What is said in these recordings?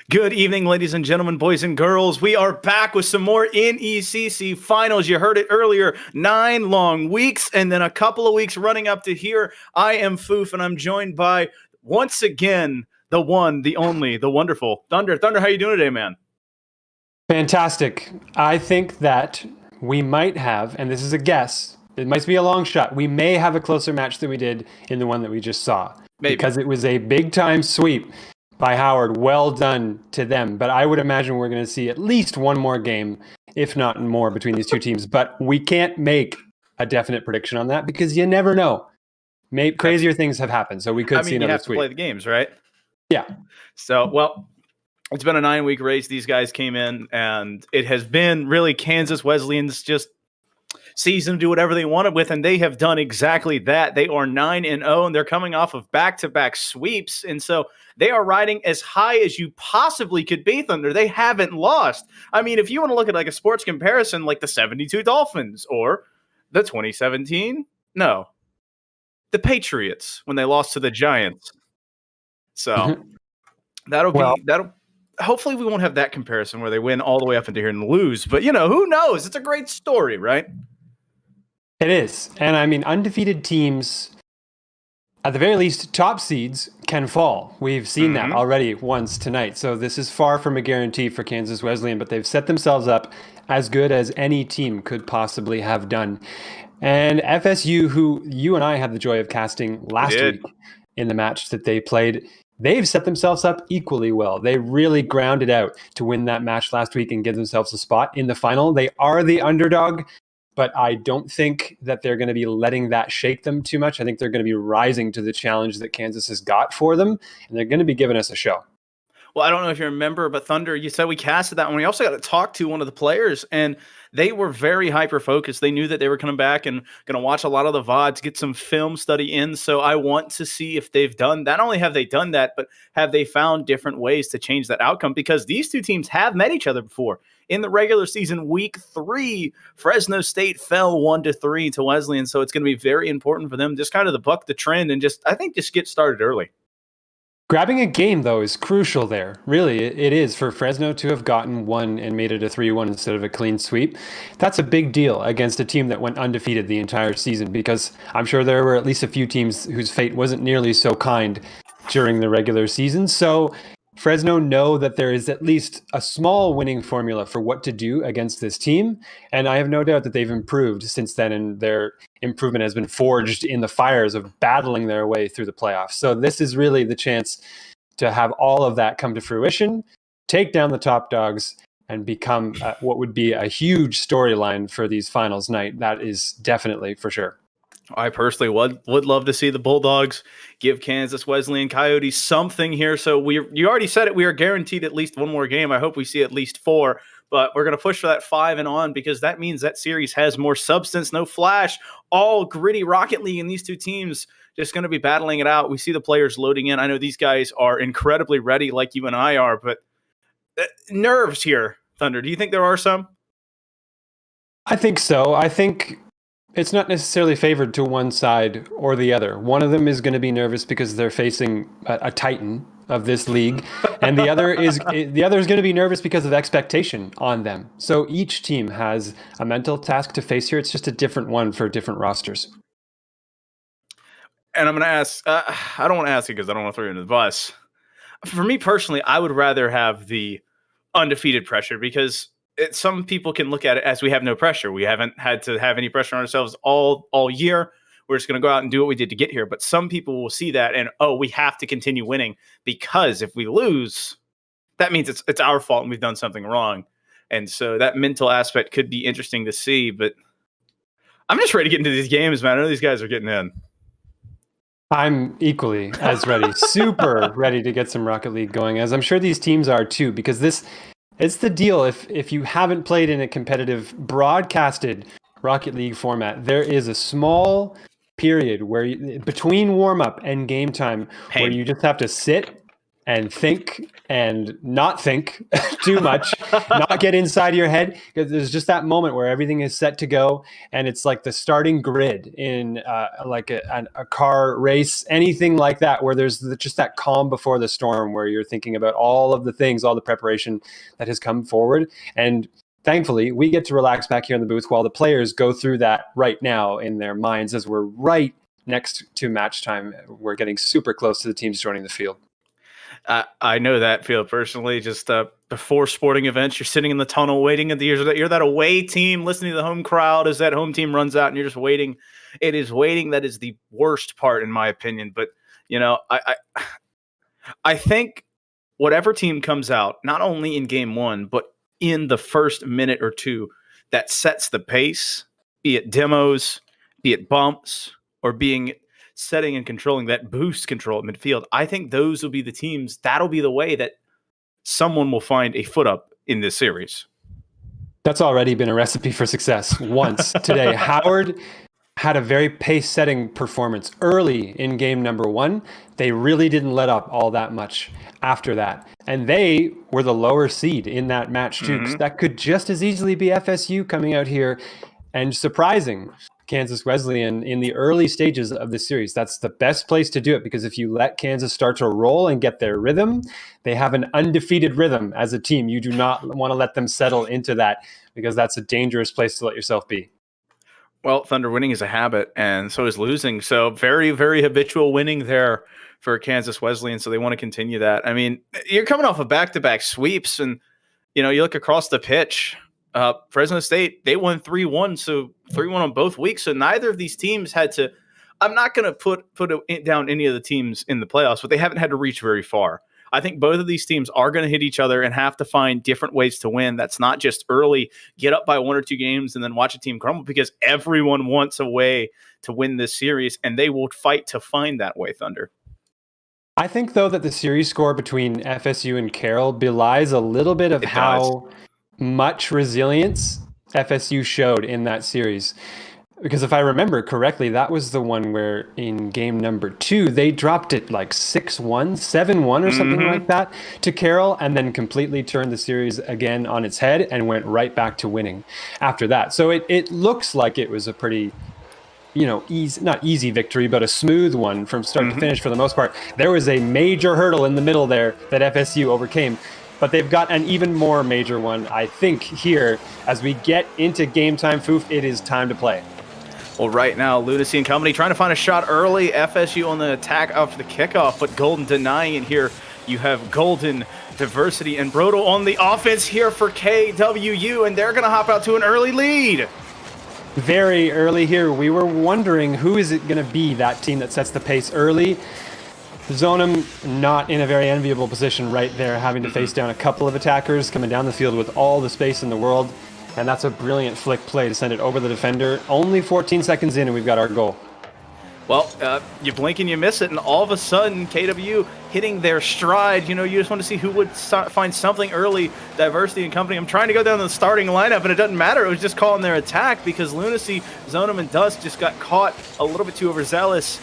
Good evening, ladies and gentlemen, boys and girls. We are back with some more NECC finals. You heard it earlier, 9 long weeks and then a couple of weeks running up to here. I am Foof, and I'm joined by, once again, the one, the only, the wonderful Thunder. Thunder, how you doing today, man? Fantastic. I think that we might have, and this is a guess, it might be a long shot, we may have a closer match than we did in the one that we just saw. Maybe. Because it was a big-time sweep by Howard. Well done to them. But I would imagine we're going to see at least one more game, if not more, between these two teams. But we can't make a definite prediction on that because you never know. Crazier things have happened, so we could see another sweep. You have to play the games, right? Yeah. So, well, it's been a 9-week race. These guys came in, and it has been really Kansas Wesleyan's just season to do whatever they wanted with, and they have done exactly that. They are 9-0, and they're coming off of back-to-back sweeps, and so they are riding as high as you possibly could be, Thunder. They haven't lost. I mean, if you want to look at like a sports comparison, like the 72 Dolphins or the 2017, the Patriots when they lost to the Giants. So that'll hopefully we won't have that comparison where they win all the way up into here and lose, but who knows? It's a great story, right? It is. And I mean, undefeated teams, at the very least, top seeds can fall. We've seen that already once tonight. So this is far from a guarantee for Kansas Wesleyan, but they've set themselves up as good as any team could possibly have done. And FSU, who you and I had the joy of casting last week in the match that they played, they've set themselves up equally well. They really grounded out to win that match last week and give themselves a spot in the final. They are the underdog, but I don't think that they're going to be letting that shake them too much. I think they're going to be rising to the challenge that Kansas has got for them, and they're going to be giving us a show. Well, I don't know if you remember, but Thunder, you said we casted that one. We also got to talk to one of the players, and they were very hyper-focused. They knew that they were coming back and going to watch a lot of the VODs, get some film study in. So I want to see if they've done that. Not only have they done that, but have they found different ways to change that outcome? Because these two teams have met each other before. In the regular season, week 3, Fresno State fell 1-3 to Wesleyan. So it's going to be very important for them just kind of to buck the trend and just get started early. Grabbing a game, though, is crucial there. Really, it is for Fresno to have gotten one and made it a 3-1 instead of a clean sweep. That's a big deal against a team that went undefeated the entire season, because I'm sure there were at least a few teams whose fate wasn't nearly so kind during the regular season. So Fresno know that there is at least a small winning formula for what to do against this team. And I have no doubt that they've improved since then, and their improvement has been forged in the fires of battling their way through the playoffs. So this is really the chance to have all of that come to fruition, take down the top dogs, and become what would be a huge storyline for these finals night. That is definitely for sure. I personally would love to see the Bulldogs give Kansas Wesleyan Coyotes something here. So you already said it. We are guaranteed at least one more game. I hope we see at least 4, but we're going to push for that 5 and on, because that means that series has more substance, no flash, all gritty Rocket League, and these two teams just going to be battling it out. We see the players loading in. I know these guys are incredibly ready like you and I are, but nerves here, Thunder. Do you think there are some? I think so. I think it's not necessarily favored to one side or the other. One of them is going to be nervous because they're facing a titan of this league, and the other is going to be nervous because of expectation on them. So each team has a mental task to face here. It's just a different one for different rosters. And I'm going to ask, I don't want to ask you because I don't want to throw you under the bus. For me personally, I would rather have the undefeated pressure, because some people can look at it as we have no pressure. We haven't had to have any pressure on ourselves all year. We're just going to go out and do what we did to get here. But some people will see that and, we have to continue winning, because if we lose, that means it's our fault and we've done something wrong. And so that mental aspect could be interesting to see. But I'm just ready to get into these games, man. I know these guys are getting in. I'm equally as ready, super ready to get some Rocket League going, as I'm sure these teams are too, because it's the deal. If you haven't played in a competitive broadcasted Rocket League format, there is a small period where between warm-up and game time where you just have to sit and think and not think too much, not get inside your head, because there's just that moment where everything is set to go, and it's like the starting grid in like a car race, anything like that, where there's just that calm before the storm, where you're thinking about all of the things, all the preparation that has come forward. And thankfully, we get to relax back here in the booth while the players go through that right now in their minds as we're right next to match time. We're getting super close to the teams joining the field. I know that feel personally. Just before sporting events, you're sitting in the tunnel waiting at you're that away team, listening to the home crowd as that home team runs out, and you're just waiting. It is waiting that is the worst part, in my opinion. But I think whatever team comes out, not only in game one, but in the first minute or two, that sets the pace, be it demos, be it bumps, or being setting and controlling that boost control at midfield. I think those will be the teams. That'll be the way that someone will find a foot up in this series. That's already been a recipe for success once today. Howard had a very pace-setting performance early in game number one. They really didn't let up all that much after that. And they were the lower seed in that match too. Mm-hmm. That could just as easily be FSU coming out here and surprising Kansas Wesleyan in the early stages of the series. That's the best place to do it, because if you let Kansas start to roll and get their rhythm, they have an undefeated rhythm as a team. You do not want to let them settle into that, because that's a dangerous place to let yourself be. Well, Thunder, winning is a habit, and so is losing. So very, very habitual winning there for Kansas Wesleyan. So they want to continue that. I mean, you're coming off of back-to-back sweeps, and you look across the pitch. Fresno State, they won 3-1, so 3-1 on both weeks. So neither of these teams had to. I'm not going to put down any of the teams in the playoffs, but they haven't had to reach very far. I think both of these teams are going to hit each other and have to find different ways to win. That's not just early, get up by one or two games and then watch a team crumble, because everyone wants a way to win this series, and they will fight to find that way, Thunder. I think, though, that the series score between FSU and Carroll belies a little bit of how much resilience FSU showed in that series. Because if I remember correctly, that was the one where in game number 2, they dropped it like 6-1, 7-1 or something like that to Carroll, and then completely turned the series again on its head and went right back to winning after that. So it looks like it was a pretty, not easy victory, but a smooth one from start to finish for the most part. There was a major hurdle in the middle there that FSU overcame. But they've got an even more major one, I think, here. As we get into game time, Foof, it is time to play. Well, right now, Lunacy and company trying to find a shot early. FSU on the attack after the kickoff, but Golden denying it here. You have Golden, Diversity, and Brodel on the offense here for KWU, and they're going to hop out to an early lead. Very early here. We were wondering who is it going to be, that team that sets the pace early. Zonum not in a very enviable position right there, having to face down a couple of attackers coming down the field with all the space in the world. And that's a brilliant flick play to send it over the defender. Only 14 seconds in and we've got our goal. Well, you blink and you miss it, and all of a sudden, KW hitting their stride. You just want to see who would find something early. Diversity and company. I'm trying to go down to the starting lineup, and it doesn't matter. It was just calling their attack because Lunacy, Zonum, and Dust just got caught a little bit too overzealous.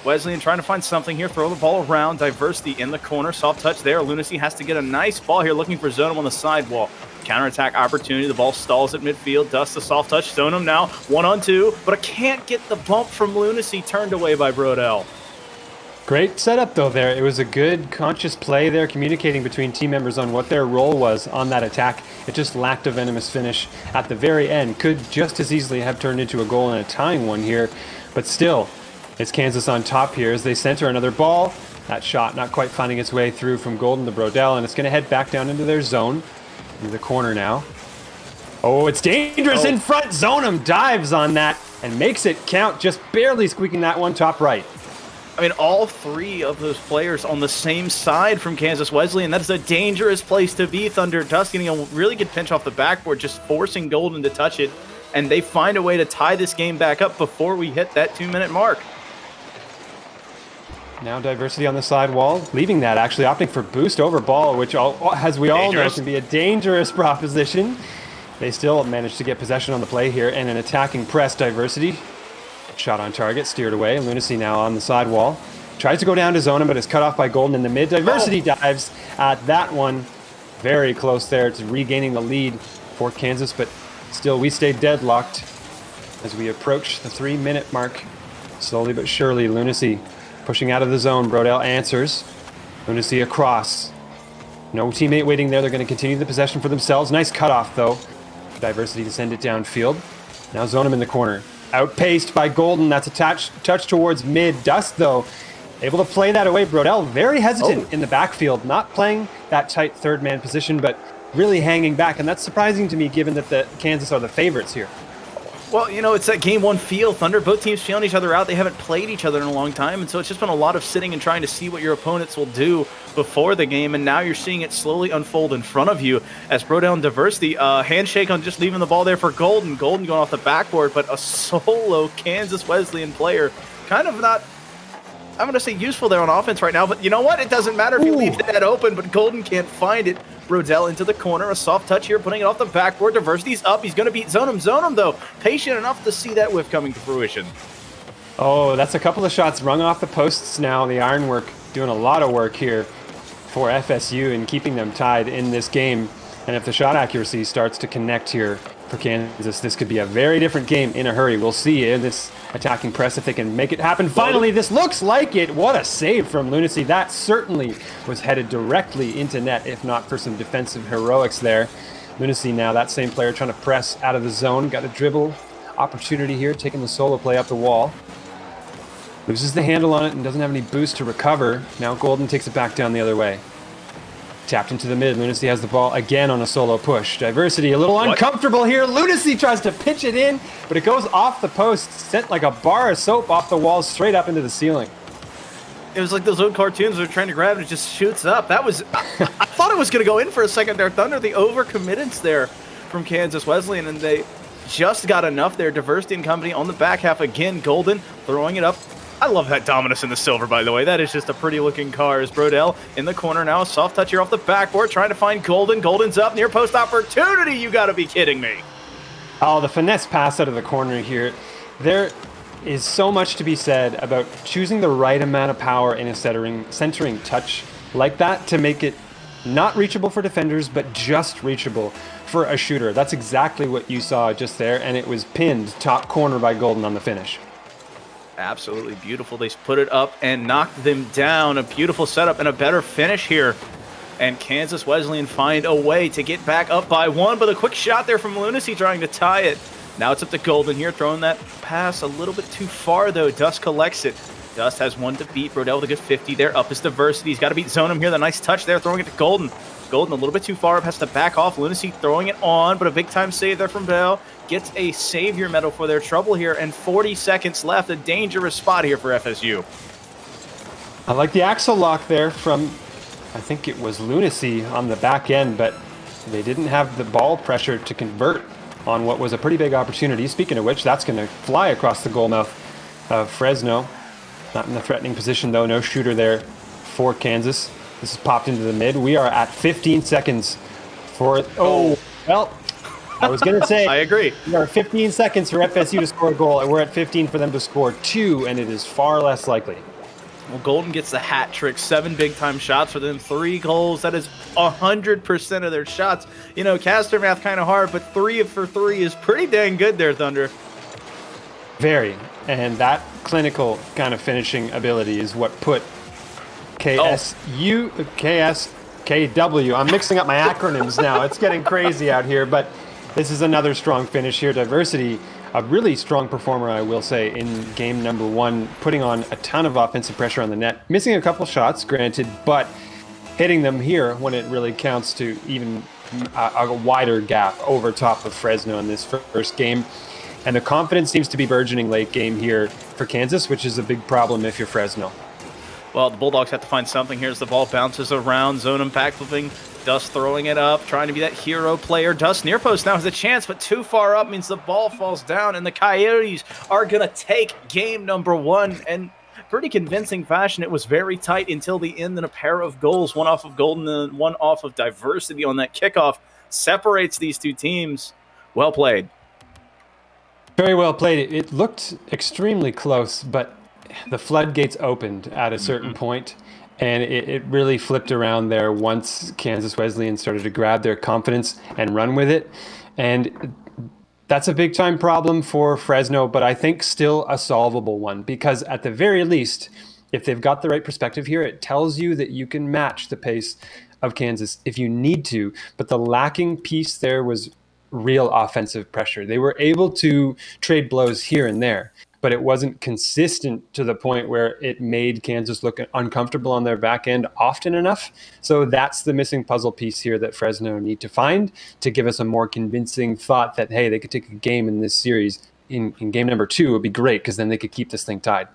Wesleyan trying to find something here, throw the ball around. Diversity in the corner, soft touch there. Lunacy has to get a nice ball here, looking for Zonum on the sidewall. Counterattack opportunity, the ball stalls at midfield. Dust the soft touch, Zonum now 1-on-2, but I can't get the bump from Lunacy, turned away by Brodel. Great setup though there. It was a good conscious play there, communicating between team members on what their role was on that attack. It just lacked a venomous finish at the very end. Could just as easily have turned into a goal and a tying one here, but still, it's Kansas on top here as they center another ball. That shot not quite finding its way through from Golden to Brodel, and it's going to head back down into their zone. In the corner now. Oh, it's dangerous in front. Zonum dives on that and makes it count, just barely squeaking that one top right. I mean, all three of those players on the same side from Kansas Wesleyan. That is a dangerous place to be. Thunder Dust getting a really good pinch off the backboard, just forcing Golden to touch it, and they find a way to tie this game back up before we hit that 2-minute mark. Now Diversity on the side wall, leaving that, actually opting for boost over ball, which, as we all know, can be a dangerous proposition. They still managed to get possession on the play here, and an attacking press. Diversity, shot on target, steered away. Lunacy now on the side wall. Tries to go down to zone him, but is cut off by Golden in the mid. Diversity dives at that one. Very close there to regaining the lead for Kansas, but still we stay deadlocked as we approach the 3-minute mark. Slowly but surely, Lunacy pushing out of the zone. Brodell answers. Lunacy across. No teammate waiting there. They're going to continue the possession for themselves. Nice cutoff, though. Diversity to send it downfield. Now zone him in the corner. Outpaced by Golden. That's a touch towards mid. Dust, though, able to play that away. Brodell very hesitant in the backfield. Not playing that tight third-man position, but really hanging back. And that's surprising to me, given that the Kansas are the favorites here. Well, you know, it's that game one feel. Thunder, both teams feeling each other out. They haven't played each other in a long time, and so it's just been a lot of sitting and trying to see what your opponents will do before the game, and now you're seeing it slowly unfold in front of you as Brodell and Diversity. Handshake on just leaving the ball there for Golden. Golden going off the backboard, but a solo Kansas Wesleyan player. Kind of not, I'm going to say useful there on offense right now, but you know what? It doesn't matter if you leave that open, but Golden can't find it. Brodell into the corner, a soft touch here, putting it off the backboard. Diversity's up. He's going to beat Zone him, though. Patient enough to see that whiff coming to fruition. Oh, that's a couple of shots rung off the posts now. The ironwork doing a lot of work here for FSU and keeping them tied in this game. And if the shot accuracy starts to connect here for Kansas, this could be a very different game in a hurry. We'll see in this attacking press if they can make it happen. Finally, this looks like it. What a save from Lunacy. That certainly was headed directly into net, if not for some defensive heroics there. Lunacy now, that same player trying to press out of the zone. Got a dribble opportunity here, taking the solo play up the wall. Loses the handle on it and doesn't have any boost to recover. Now Golden takes it back down the other way. Tapped into the mid. Lunacy has the ball again on a solo push. Diversity a little uncomfortable here. Lunacy tries to pitch it in, but it goes off the post, sent like a bar of soap off the wall straight up into the ceiling. It was like those old cartoons where they're trying to grab it, it just shoots up. That was, I thought it was going to go in for a second there. Thunder, the overcommittance there from Kansas Wesleyan, and they just got enough there. Diversity and company on the back half again. Golden throwing it up. I love that Dominus in the silver, by the way. That is just a pretty looking car. As Brodell in the corner now, a soft touch here off the backboard, trying to find Golden. Golden's up, near post opportunity. You got to be kidding me. Oh, the finesse pass out of the corner here. There is so much to be said about choosing the right amount of power in a centering touch like that to make it not reachable for defenders, but just reachable for a shooter. That's exactly what you saw just there, and it was pinned top corner by Golden on the finish. Absolutely beautiful. They put it up and knocked them down. A beautiful setup and a better finish here. And Kansas Wesleyan find a way to get back up by one, but a quick shot there from Lunacy trying to tie it. Now it's up to Golden here, throwing that pass a little bit too far, though. Dust collects it. Dust has one to beat. Brodell with a good 50 there. Up is Diversity. He's got to beat Zone him here. The nice touch there, throwing it to Golden. Golden a little bit too far up, has to back off. Lunacy throwing it on, but a big-time save there from Bell. Gets a savior medal for their trouble here, and 40 seconds left. A dangerous spot here for FSU. I like the axle lock there from, I think it was Lunacy on the back end, but they didn't have the ball pressure to convert on what was a pretty big opportunity. Speaking of which, that's going to fly across the goal mouth of Fresno. Not in the threatening position, though. No shooter there for Kansas. This is popped into the mid. We are at 15 seconds for... Oh, well, I was going to say... I agree. We are 15 seconds for FSU to score a goal, and we're at 15 for them to score 2, and it is far less likely. Well, Golden gets the hat trick. 7 big-time shots for them. 3 goals. That is 100% of their shots. You know, caster math kind of hard, but 3 for 3 is pretty dang good there, Thunder. Very. And that clinical kind of finishing ability is what put KSKW. I'm mixing up my acronyms now. It's getting crazy out here, but this is another strong finish here. Diversity, a really strong performer, I will say, in game number 1, putting on a ton of offensive pressure on the net. Missing a couple shots, granted, but hitting them here when it really counts to even a wider gap over top of Fresno in this first game. And the confidence seems to be burgeoning late game here for Kansas, which is a big problem if you're Fresno. Well, the Bulldogs have to find something here as the ball bounces around. Zone impact flipping. Dust throwing it up, trying to be that hero player. Dust near post now has a chance, but too far up means the ball falls down, and the Coyotes are going to take game number 1. And pretty convincing fashion. It was very tight until the end, and a pair of goals, one off of Golden and one off of Diversity on that kickoff, separates these two teams. Well played. Very well played. It looked extremely close, but the floodgates opened at a certain point, and it really flipped around there once Kansas Wesleyan started to grab their confidence and run with it. And that's a big time problem for Fresno, but I think still a solvable one, because at the very least, if they've got the right perspective here, it tells you that you can match the pace of Kansas if you need to. But the lacking piece there was real offensive pressure. They were able to trade blows here and there, but it wasn't consistent to the point where it made Kansas look uncomfortable on their back end often enough. So that's the missing puzzle piece here that Fresno need to find to give us a more convincing thought that, hey, they could take a game in this series. In game number 2 would be great, because then they could keep this thing tied.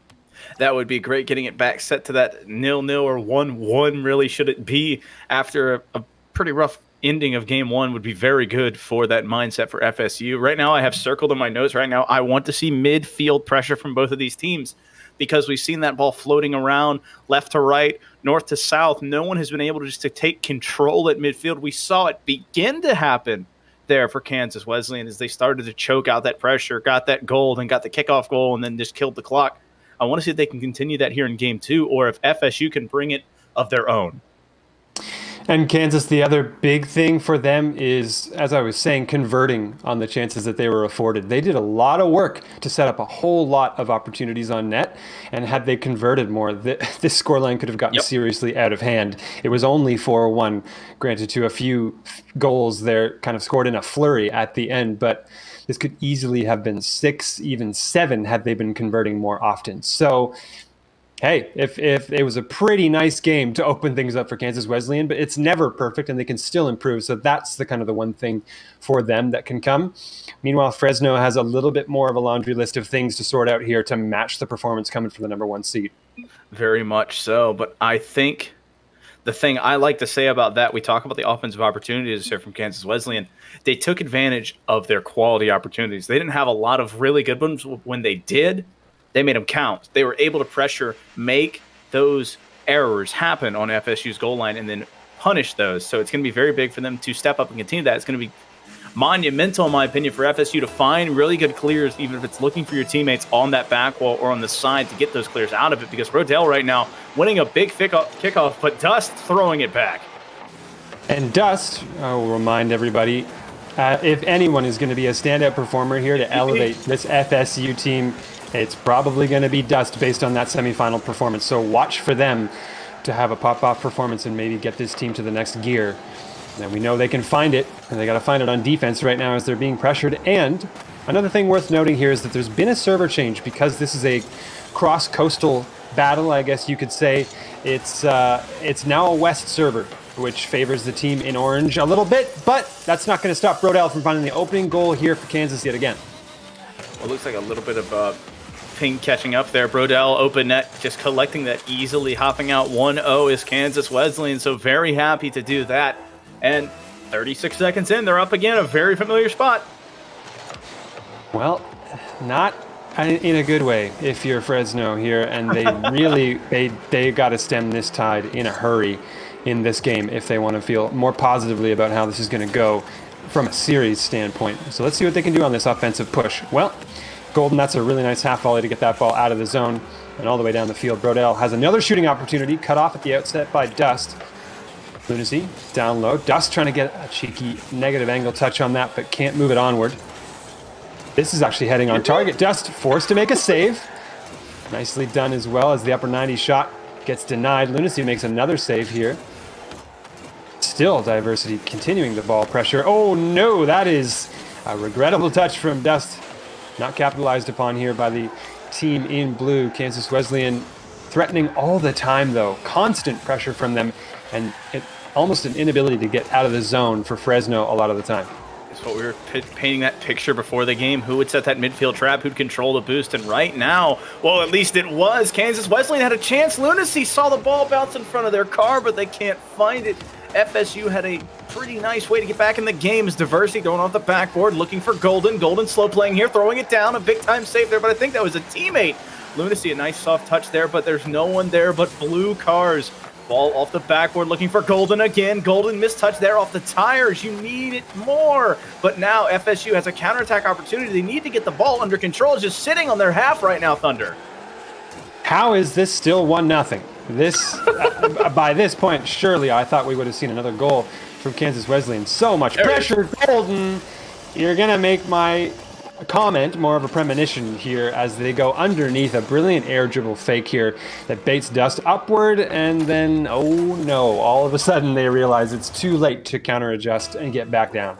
That would be great, getting it back set to that 0-0 or 1-1, really, should it be, after a pretty rough ending of game 1 would be very good for that mindset for FSU. Right now, I have circled in my notes right now, I want to see midfield pressure from both of these teams, because we've seen that ball floating around left to right, north to south. No one has been able to just to take control at midfield. We saw it begin to happen there for Kansas Wesleyan as they started to choke out that pressure, got that goal, and got the kickoff goal, and then just killed the clock. I want to see if they can continue that here in game 2, or if FSU can bring it of their own. And Kansas, the other big thing for them is, as I was saying, converting on the chances that they were afforded. They did a lot of work to set up a whole lot of opportunities on net, and had they converted more, this scoreline could have gotten seriously out of hand. It was only 4-1, granted, to a few goals there kind of scored in a flurry at the end, but this could easily have been 6, even 7, had they been converting more often. So, hey, if it was a pretty nice game to open things up for Kansas Wesleyan, but it's never perfect and they can still improve. So that's the one thing for them that can come. Meanwhile, Fresno has a little bit more of a laundry list of things to sort out here to match the performance coming from the number 1 seed. Very much so. But I think the thing I like to say about that, we talk about the offensive opportunities here from Kansas Wesleyan. They took advantage of their quality opportunities. They didn't have a lot of really good ones. When they did, they made them count. They were able to pressure, make those errors happen on FSU's goal line, and then punish those. So it's going to be very big for them to step up and continue that. It's going to be monumental, in my opinion, for FSU to find really good clears, even if it's looking for your teammates on that back wall or on the side to get those clears out of it, because Rodell right now winning a big kickoff, but Dust throwing it back. And Dust, I will remind everybody, if anyone is going to be a standout performer here to elevate this FSU team, it's probably going to be Dust based on that semifinal performance. So watch for them to have a pop-off performance and maybe get this team to the next gear. And we know they can find it, and they got to find it on defense right now as they're being pressured. And another thing worth noting here is that there's been a server change, because this is a cross-coastal battle, I guess you could say. It's now a west server, which favors the team in orange a little bit, but that's not going to stop Rodell from finding the opening goal here for Kansas yet again. Well, it looks like a little bit of ping catching up there. Brodell, open net, just collecting that easily, hopping out 1-0 is Kansas Wesleyan, so very happy to do that. And 36 seconds in, they're up again, a very familiar spot. Well, not in a good way if you're Fresno here, and they really, they got to stem this tide in a hurry in this game if they want to feel more positively about how this is going to go from a series standpoint. So let's see what they can do on this offensive push. Well, Golden, that's a really nice half volley to get that ball out of the zone and all the way down the field. Brodell has another shooting opportunity, cut off at the outset by Dust. Lunacy down low. Dust trying to get a cheeky negative angle touch on that, but can't move it onward. This is actually heading on target. Dust forced to make a save. Nicely done as well, as the upper 90 shot gets denied. Lunacy makes another save here. Still Diversity continuing the ball pressure. Oh no, that is a regrettable touch from Dust. Not capitalized upon here by the team in blue. Kansas Wesleyan threatening all the time though. Constant pressure from them, and almost an inability to get out of the zone for Fresno a lot of the time. That's what we were painting that picture before the game. Who would set that midfield trap? Who'd control the boost? And right now, well, at least it was Kansas Wesleyan had a chance. Lunacy saw the ball bounce in front of their car, but they can't find it. FSU had a pretty nice way to get back in the game as Diversity going off the backboard, looking for Golden. Golden slow playing here, throwing it down. A big-time save there, but I think that was a teammate. Lunacy, a nice soft touch there, but there's no one there but blue cars. Ball off the backboard, looking for Golden again. Golden mistouch there off the tires. You need it more. But now FSU has a counterattack opportunity. They need to get the ball under control. It's just sitting on their half right now, Thunder. How is this still 1-0? By this point, surely I thought we would have seen another goal from Kansas Wesleyan. So much pressure, Golden. You're going to make my comment more of a premonition here as they go underneath a brilliant air dribble fake here that baits Dust upward, and then, oh no, all of a sudden they realize it's too late to counter adjust and get back down.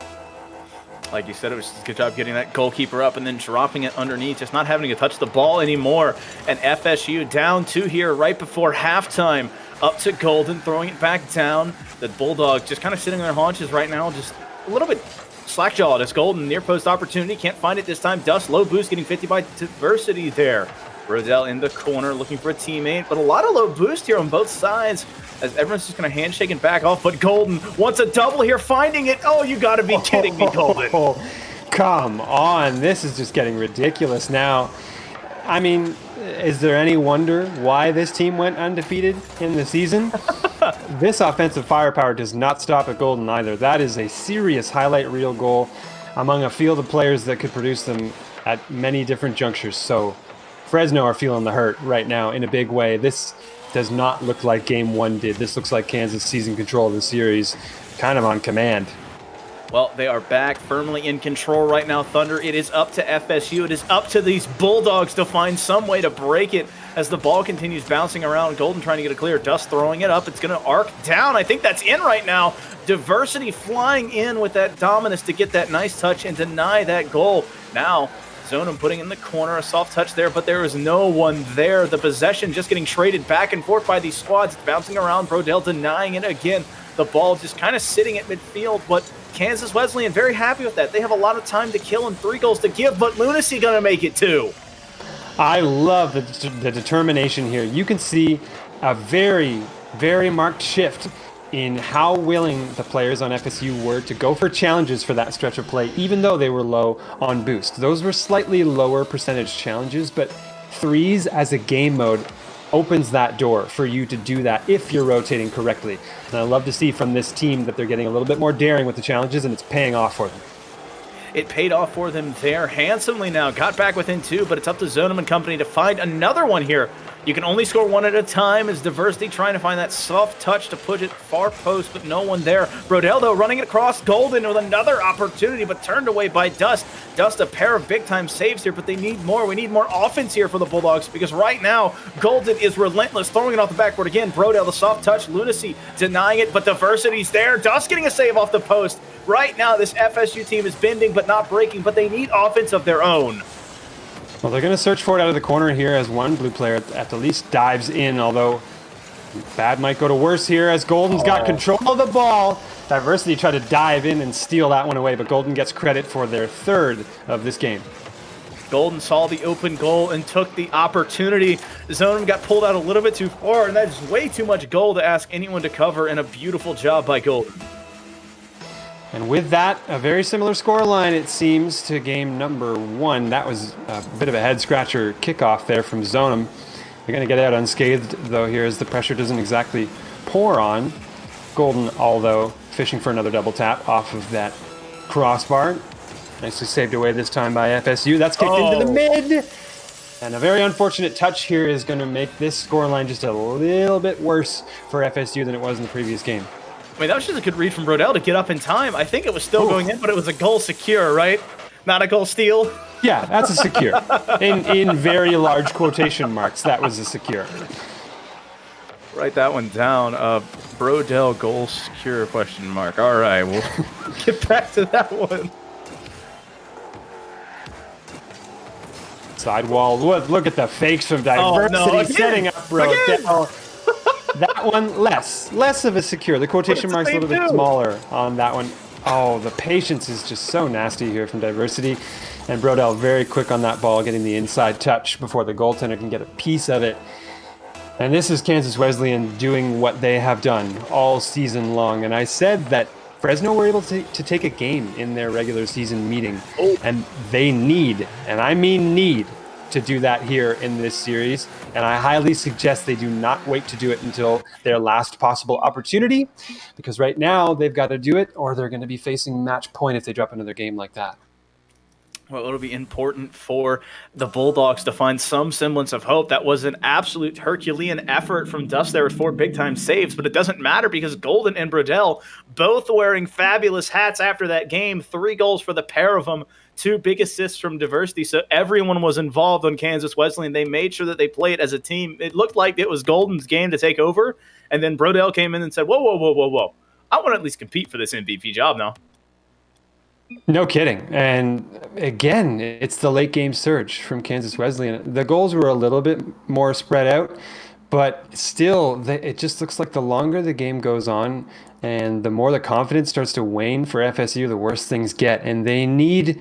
Like you said, it was just a good job getting that goalkeeper up and then dropping it underneath, just not having to touch the ball anymore. And FSU down 2 here right before halftime. Up to Golden, throwing it back down. The Bulldogs just kind of sitting on their haunches right now, just a little bit slack-jawed as Golden, near post opportunity, can't find it this time. Dust, low boost, getting 50 by Diversity there. Rodell in the corner looking for a teammate, but a lot of low boost here on both sides as everyone's just going to handshake and back off. But Golden wants a double here, finding it. Oh, you got to be kidding me, Golden. Come on, this is just getting ridiculous now. I mean, is there any wonder why this team went undefeated in the season? This offensive firepower does not stop at Golden either. That is a serious highlight reel goal among a field of players that could produce them at many different junctures. So Fresno are feeling the hurt right now in a big way. This does not look like Game 1 did. This looks like Kansas seizing control of the series, kind of on command. Well, they are back firmly in control right now, Thunder. It is up to FSU. It is up to these Bulldogs to find some way to break it as the ball continues bouncing around. Golden trying to get a clear. Dust throwing it up. It's going to arc down. I think that's in right now. Diversity flying in with that dominance to get that nice touch and deny that goal. Now, Zonum putting in the corner, a soft touch there, but there is no one there. The possession just getting traded back and forth by these squads. It's bouncing around. Brodell denying it again. The ball just kind of sitting at midfield, but Kansas Wesleyan very happy with that. They have a lot of time to kill and 3 goals to give, but Lunacy going to make it too. I love the determination here. You can see a very, very marked shift in how willing the players on FSU were to go for challenges for that stretch of play, even though they were low on boost. Those were slightly lower percentage challenges, but 3s as a game mode opens that door for you to do that if you're rotating correctly. And I love to see from this team that they're getting a little bit more daring with the challenges, and it's paying off for them. It paid off for them there handsomely now. Got back within 2, but it's up to Zonum and company to find another one here. You can only score 1 at a time as Diversity trying to find that soft touch to put it far post, but no one there. Brodell, though, running it across Golden with another opportunity, but turned away by Dust. Dust, a pair of big-time saves here, but they need more. We need more offense here for the Bulldogs because right now, Golden is relentless, throwing it off the backboard again. Brodell, the soft touch. Lunacy denying it, but Diversity's there. Dust getting a save off the post. Right now, this FSU team is bending but not breaking, but they need offense of their own. Well, they're going to search for it out of the corner here as one blue player at the least dives in, although bad might go to worse here as Golden's got control of the ball. Diversity tried to dive in and steal that one away, but Golden gets credit for their 3rd of this game. Golden saw the open goal and took the opportunity. Zonum got pulled out a little bit too far, and that is way too much goal to ask anyone to cover, and a beautiful job by Golden. And with that, a very similar scoreline, it seems, to game number 1. That was a bit of a head-scratcher kickoff there from Zonum. They're going to get out unscathed, though, here as the pressure doesn't exactly pour on. Golden, although, fishing for another double tap off of that crossbar. Nicely saved away this time by FSU. That's kicked into the mid. And a very unfortunate touch here is going to make this scoreline just a little bit worse for FSU than it was in the previous game. I mean, that was just a good read from Brodell to get up in time. I think it was still going in, but it was a goal secure, right? Not a goal steal? Yeah, that's a secure. In very large quotation marks, that was a secure. Write that one down. Brodell goal secure question mark. All right, we'll get back to that one. Sidewall. Look at the fakes from Diversity setting up Brodell. That one less of a secure. The quotation mark's a little bit smaller on that one. Oh, the patience is just so nasty here from Diversity. And Brodell very quick on that ball, getting the inside touch before the goaltender can get a piece of it. And this is Kansas Wesleyan doing what they have done all season long. And I said that Fresno were able to take a game in their regular season meeting. And they need, and I mean need, to do that here in this series, and I highly suggest they do not wait to do it until their last possible opportunity, because right now they've got to do it or they're going to be facing match point if they drop another game like that. Well, it'll be important for the Bulldogs to find some semblance of hope. That was an absolute Herculean effort from Dust there with 4 big-time saves, but it doesn't matter because Golden and Brodell both wearing fabulous hats after that game. 3 goals for the pair of them, 2 big assists from Diversity. So everyone was involved on Kansas Wesleyan. They made sure that they played as a team. It looked like it was Golden's game to take over, and then Brodell came in and said, whoa, whoa, whoa, whoa, whoa. I want to at least compete for this MVP job now. No kidding. And again, it's the late game surge from Kansas Wesleyan. The goals were a little bit more spread out, but still, it just looks like the longer the game goes on and the more the confidence starts to wane for FSU, the worse things get. And they need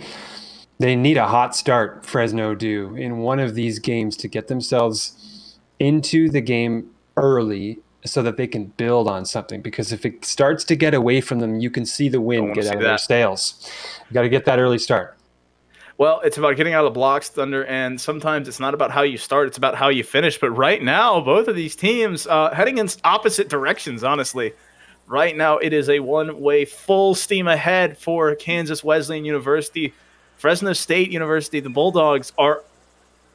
a hot start, Fresno do, in one of these games to get themselves into the game early so that they can build on something. Because if it starts to get away from them, you can see the wind get out of their sails. You got to get that early start. Well, it's about getting out of the blocks, Thunder, and sometimes it's not about how you start, it's about how you finish. But right now, both of these teams heading in opposite directions, honestly. Right now, it is a one-way, full steam ahead for Kansas Wesleyan University. Fresno State University, the Bulldogs,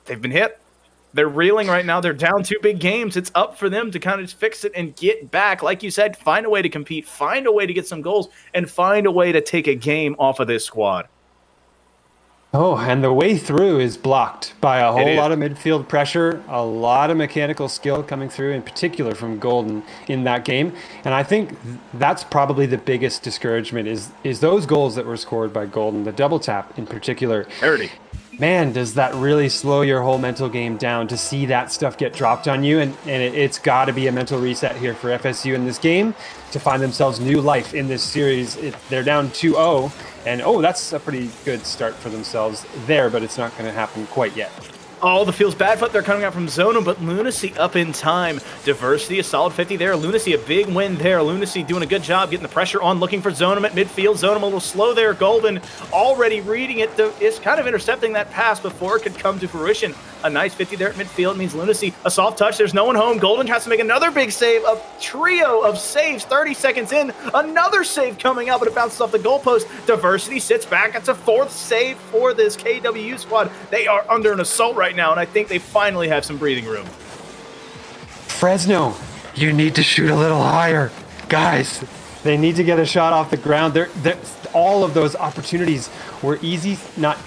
they've been hit. They're reeling right now. They're down 2 big games. It's up for them to kind of fix it and get back. Like you said, find a way to compete, find a way to get some goals, and find a way to take a game off of this squad. Oh, and the way through is blocked by a whole lot of midfield pressure, a lot of mechanical skill coming through, in particular from Golden in that game. And I think that's probably the biggest discouragement is those goals that were scored by Golden, the double tap in particular. Parity. Man, does that really slow your whole mental game down to see that stuff get dropped on you. And it's got to be a mental reset here for FSU in this game to find themselves new life in this series. They're down 2-0, and that's a pretty good start for themselves there, but it's not going to happen quite yet. Oh, the feels bad foot. They're coming out from Zonum, but Lunacy up in time. Diversity, a solid 50 there. Lunacy, a big win there. Lunacy doing a good job getting the pressure on, looking for Zonum at midfield. Zonum a little slow there. Golden already reading it. Is kind of intercepting that pass before it could come to fruition. A nice 50 there at midfield means Lunacy, a soft touch. There's no one home. Golden has to make another big save. A trio of saves 30 seconds in. Another save coming out, but it bounces off the goalpost. Diversity sits back. That's a 4th save for this KWU squad. They are under an assault right now, and I think they finally have some breathing room. Fresno, you need to shoot a little higher. Guys, they need to get a shot off the ground. All of those opportunities were easy, not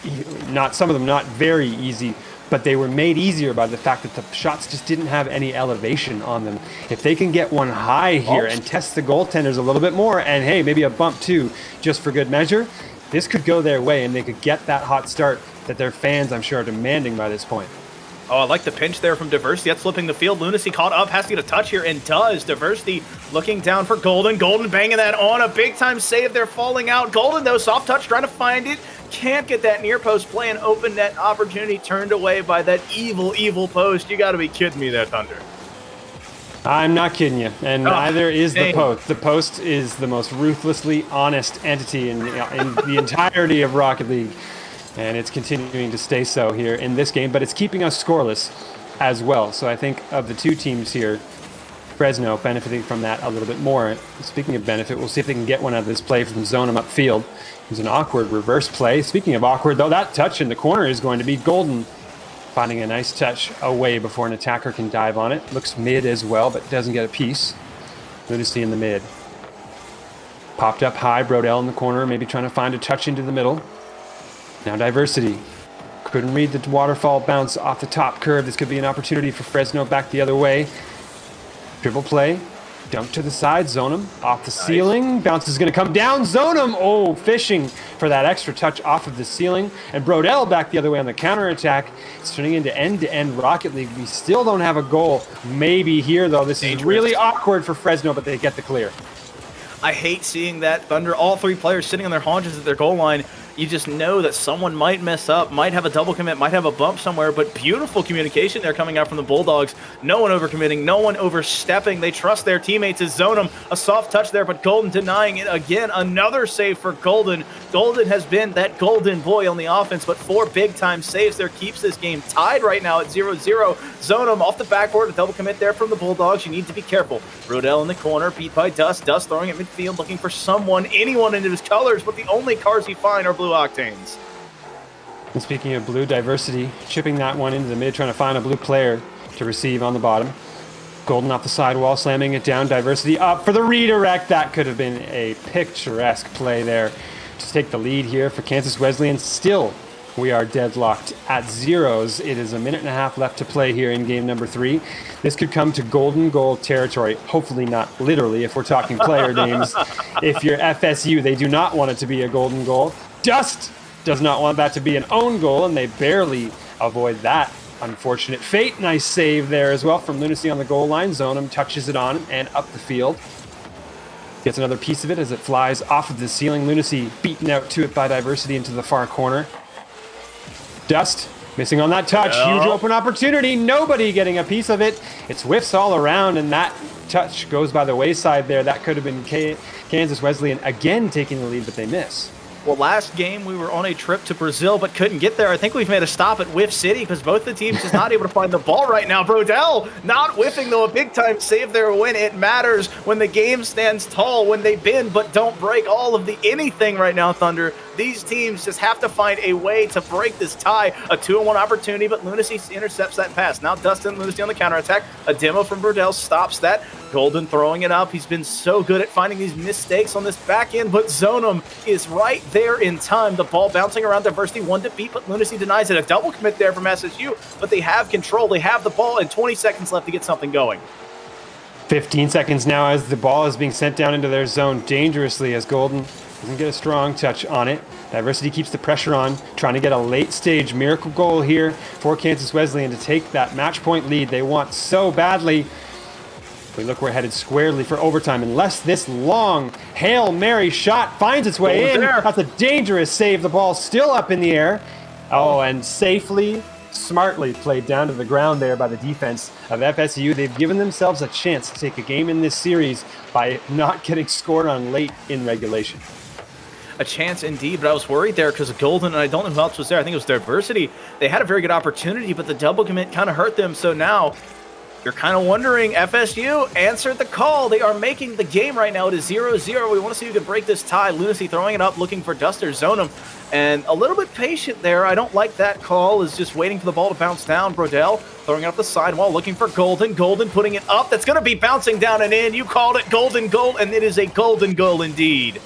some of them not very easy, but they were made easier by the fact that the shots just didn't have any elevation on them. If they can get one high here and test the goaltenders a little bit more, and hey, maybe a bump too, just for good measure, this could go their way and they could get that hot start that their fans, I'm sure, are demanding by this point. Oh, I like the pinch there from Diversity. That's flipping the field. Lunacy caught up, has to get a touch here, and does. Diversity looking down for Golden. Golden banging that on. A big-time save. They're falling out. Golden, though, soft touch, trying to find it. Can't get that near post play. An open net opportunity turned away by that evil, evil post. You got to be kidding me there, Thunder. I'm not kidding you, and neither is the post. The post is the most ruthlessly honest entity in the entirety of Rocket League. And it's continuing to stay so here in this game, but it's keeping us scoreless as well. So I think of the 2 teams here, Fresno benefiting from that a little bit more. Speaking of benefit, we'll see if they can get one out of this play from Zonum upfield. It was an awkward reverse play. Speaking of awkward, though, that touch in the corner is going to be Golden, finding a nice touch away before an attacker can dive on it. Looks mid as well, but doesn't get a piece. Lunacy in the mid. Popped up high, Brodell in the corner, maybe trying to find a touch into the middle. Now Diversity. Couldn't read the waterfall bounce off the top curve. This could be an opportunity for Fresno back the other way. Dribble play. Dunk to the side. Zonum off the ceiling. Bounce is going to come down. Zonum, fishing for that extra touch off of the ceiling. And Brodell back the other way on the counterattack. It's turning into end-to-end Rocket League. We still don't have a goal. Maybe here, though. This is really awkward for Fresno, but they get the clear. I hate seeing that, Thunder. All 3 players sitting on their haunches at their goal line. You just know that someone might mess up, might have a double commit, might have a bump somewhere, but beautiful communication there coming out from the Bulldogs. No one overcommitting, no one overstepping. They trust their teammates. As Zonum, a soft touch there, but Golden denying it again. Another save for Golden. Golden has been that golden boy on the offense, but 4 big-time saves there keeps this game tied right now at 0-0. Zonum off the backboard, a double commit there from the Bulldogs. You need to be careful. Rodell in the corner, beat by Dust. Dust throwing at midfield, looking for anyone into his colors, but the only cars he finds are Blue Octanes. And speaking of blue, diversity, chipping that one into the mid, trying to find a blue player to receive on the bottom. Golden off the sidewall, slamming it down. Diversity up for the redirect. That could have been a picturesque play there to take the lead here for Kansas Wesleyan. Still, we are deadlocked at zeros. It is a minute and a half left to play here in game number 3. This could come to golden goal territory. Hopefully not literally if we're talking player names. If you're FSU, they do not want it to be a golden goal. Dust does not want that to be an own goal, and they barely avoid that unfortunate fate. Nice save there as well from Lunacy on the goal line. Zonum touches it on and up the field. Gets another piece of it as it flies off of the ceiling. Lunacy beaten out to it by Diversity into the far corner. Dust missing on that touch. Huge open opportunity. Nobody getting a piece of it. It's whiffs all around, and that touch goes by the wayside there. That could have been Kansas Wesleyan again taking the lead, but they miss. Well, last game we were on a trip to Brazil but couldn't get there. I think we've made a stop at Whiff City because both the teams just not able to find the ball right now. Brodell not whiffing, though, a big-time save there win. It matters when the game stands tall, when they bend but don't break all of the anything right now, Thunder. These teams just have to find a way to break this tie. A 2-on-1 opportunity, but Lunacy intercepts that pass. Now Dustin Lunacy on the counterattack. A demo from Brodell stops that. Golden throwing it up. He's been so good at finding these mistakes on this back end, but Zonum is right there in time. The ball bouncing around. Diversity one to beat, but Lunacy denies it. A double commit there from SSU, but they have control. They have the ball, and 20 seconds left to get something going. 15 seconds now as the ball is being sent down into their zone dangerously as Golden doesn't get a strong touch on it. Diversity keeps the pressure on, trying to get a late-stage miracle goal here for Kansas Wesleyan to take that match point lead they want so badly. We look, we're headed squarely for overtime unless this long Hail Mary shot finds its way in. That's a dangerous save. The ball still up in the air. Oh, and safely, smartly played down to the ground there by the defense of FSU. They've given themselves a chance to take a game in this series by not getting scored on late in regulation. A chance indeed, but I was worried there because of Golden, and I don't know who else was there. I think it was Diversity. They had a very good opportunity, but the double commit kind of hurt them. So now you're kind of wondering, FSU answered the call. They are making the game right now. It is 0-0. We want to see who can break this tie. Lunacy throwing it up, looking for Duster Zonum, and a little bit patient there. I don't like that call, is just waiting for the ball to bounce down. Brodell throwing it up the sidewall, looking for Golden. Golden putting it up. That's going to be bouncing down and in. You called it, golden goal, and it is a golden goal indeed.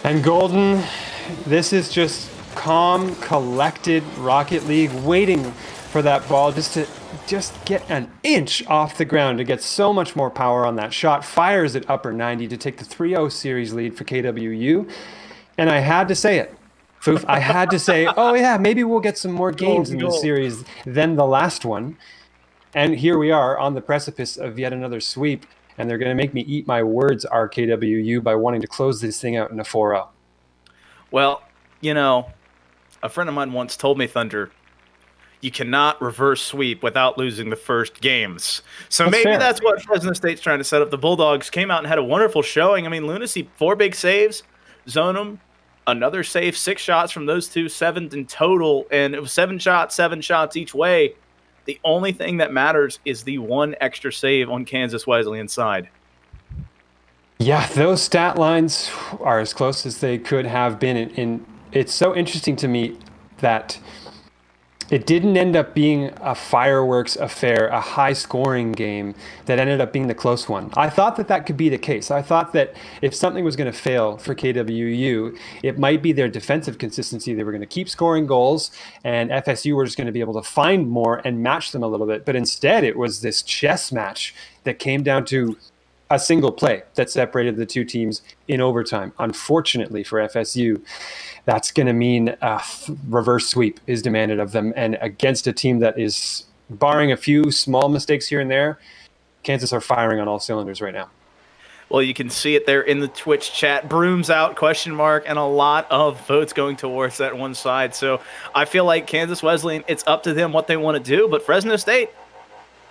And Golden, this is just calm, collected Rocket League, waiting for that ball just to get an inch off the ground to get so much more power on that shot. Fires it upper 90 to take the 3-0 series lead for KWU. And I had to say it. Foof, I had to say, oh yeah, maybe we'll get some more games in this series than the last one. And here we are on the precipice of yet another sweep. And they're going to make me eat my words, RKWU, by wanting to close this thing out in a 4-0. Well, you know, a friend of mine once told me, Thunder, you cannot reverse sweep without losing the first games. So that's maybe fair. That's what Fresno State's trying to set up. The Bulldogs came out and had a wonderful showing. I mean, Lunacy, 4 big saves. Zonum, another save, 6 shots from those two, 7 in total. And it was 7 shots each way. The only thing that matters is the 1 extra save on Kansas Wesleyan's side. Yeah, those stat lines are as close as they could have been. And it's so interesting to me that it didn't end up being a fireworks affair, a high-scoring game that ended up being the close one. I thought that could be the case. I thought that if something was going to fail for KWU, it might be their defensive consistency. They were going to keep scoring goals, and FSU were just going to be able to find more and match them a little bit. But instead, it was this chess match that came down to a single play that separated the two teams in overtime. Unfortunately for FSU, that's going to mean a reverse sweep is demanded of them. And against a team that is, barring a few small mistakes here and there, Kansas are firing on all cylinders right now. Well, you can see it there in the Twitch chat. Brooms out, question mark, and a lot of votes going towards that one side. So I feel like Kansas Wesleyan, it's up to them what they want to do. But Fresno State,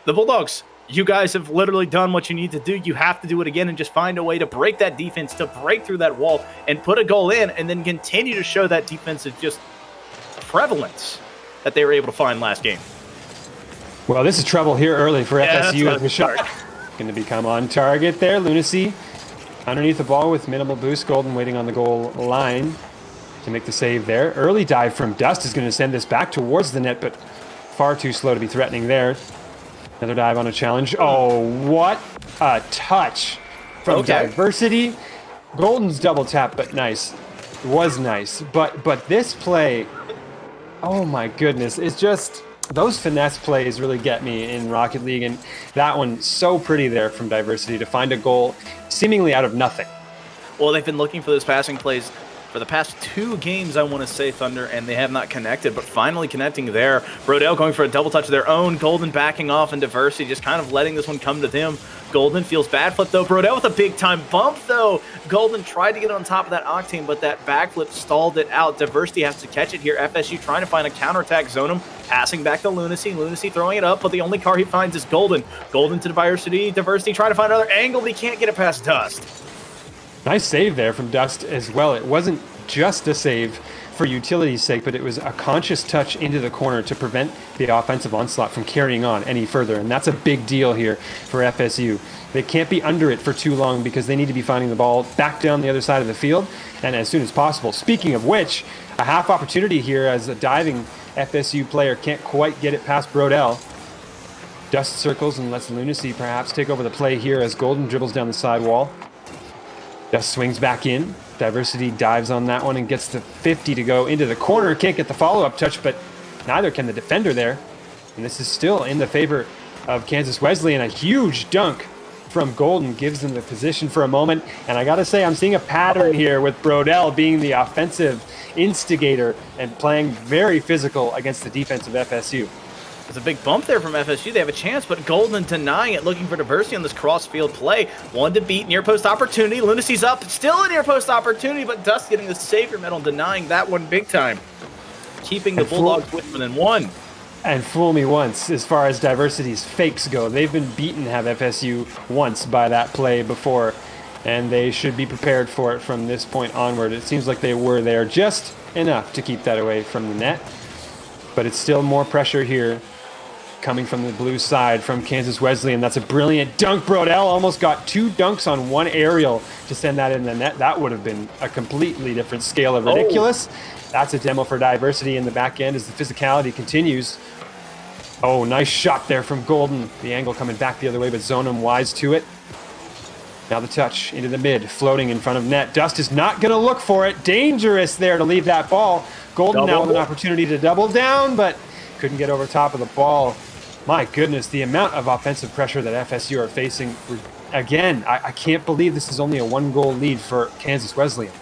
the Bulldogs, you guys have literally done what you need to do. You have to do it again and just find a way to break that defense, to break through that wall and put a goal in, and then continue to show that defensive just prevalence that they were able to find last game. Well, this is trouble here early for FSU as the shot going to become on target there. Lunacy underneath the ball with minimal boost. Golden waiting on the goal line. to make the save there. Early dive from Dust is going to send this back towards the net, but far too slow to be threatening there. Another dive on a challenge. Oh, what a touch from Diversity. Golden's double tap, but nice. It was nice. But this play, oh my goodness, it's just, those finesse plays really get me in Rocket League, and that one so pretty there from Diversity to find a goal seemingly out of nothing. Well, they've been looking for those passing plays for the past 2 games, I want to say, Thunder, and they have not connected, but finally connecting there. Brodell going for a double touch of their own. Golden backing off, and Diversity just kind of letting this one come to them. Golden feels bad flip, though. Brodell with a big-time bump, though. Golden tried to get on top of that Octane, but that backflip stalled it out. Diversity has to catch it here. FSU trying to find a counterattack. Zonum passing back to Lunacy. Lunacy throwing it up, but the only car he finds is Golden. Golden to Diversity. Diversity trying to find another angle, but he can't get it past Dust. Nice save there from Dust as well. It wasn't just a save for utility's sake, but it was a conscious touch into the corner to prevent the offensive onslaught from carrying on any further, and that's a big deal here for FSU. They can't be under it for too long because they need to be finding the ball back down the other side of the field, and as soon as possible. Speaking of which, a half opportunity here as a diving FSU player can't quite get it past Brodell. Dust circles and lets Lunacy perhaps take over the play here as Golden dribbles down the side wall. Dust swings back in. Diversity dives on that one and gets the 50 to go into the corner. Can't get the follow-up touch, but neither can the defender there. And this is still in the favor of Kansas Wesleyan. A huge dunk from Golden gives them the position for a moment. And I got to say, I'm seeing a pattern here with Brodell being the offensive instigator and playing very physical against the defense of FSU. There's a big bump there from FSU. They have a chance, but Golden denying it, looking for Diversity on this cross-field play. One to beat, near-post opportunity. Lunacy's up, still a near-post opportunity, but Dust getting the Savior medal, denying that one big time. Keeping the Bulldogs within 1. And fool me once, as far as Diversity's fakes go. They've been beaten, have FSU, once by that play before, and they should be prepared for it from this point onward. It seems like they were there just enough to keep that away from the net, but it's still more pressure here coming from the blue side from Kansas Wesleyan. That's a brilliant dunk. Brodell almost got 2 dunks on one aerial to send that in the net. That would have been a completely different scale of ridiculous. That's a demo for Diversity in the back end as the physicality continues. Oh, nice shot there from Golden. The angle coming back the other way, but Zonum wise to it. Now the touch into the mid, floating in front of net. Dust is not going to look for it. Dangerous there to leave that ball. Golden now with an opportunity to double down, but couldn't get over top of the ball. My goodness, the amount of offensive pressure that FSU are facing. Again, I can't believe this is only a 1-goal lead for Kansas Wesleyan.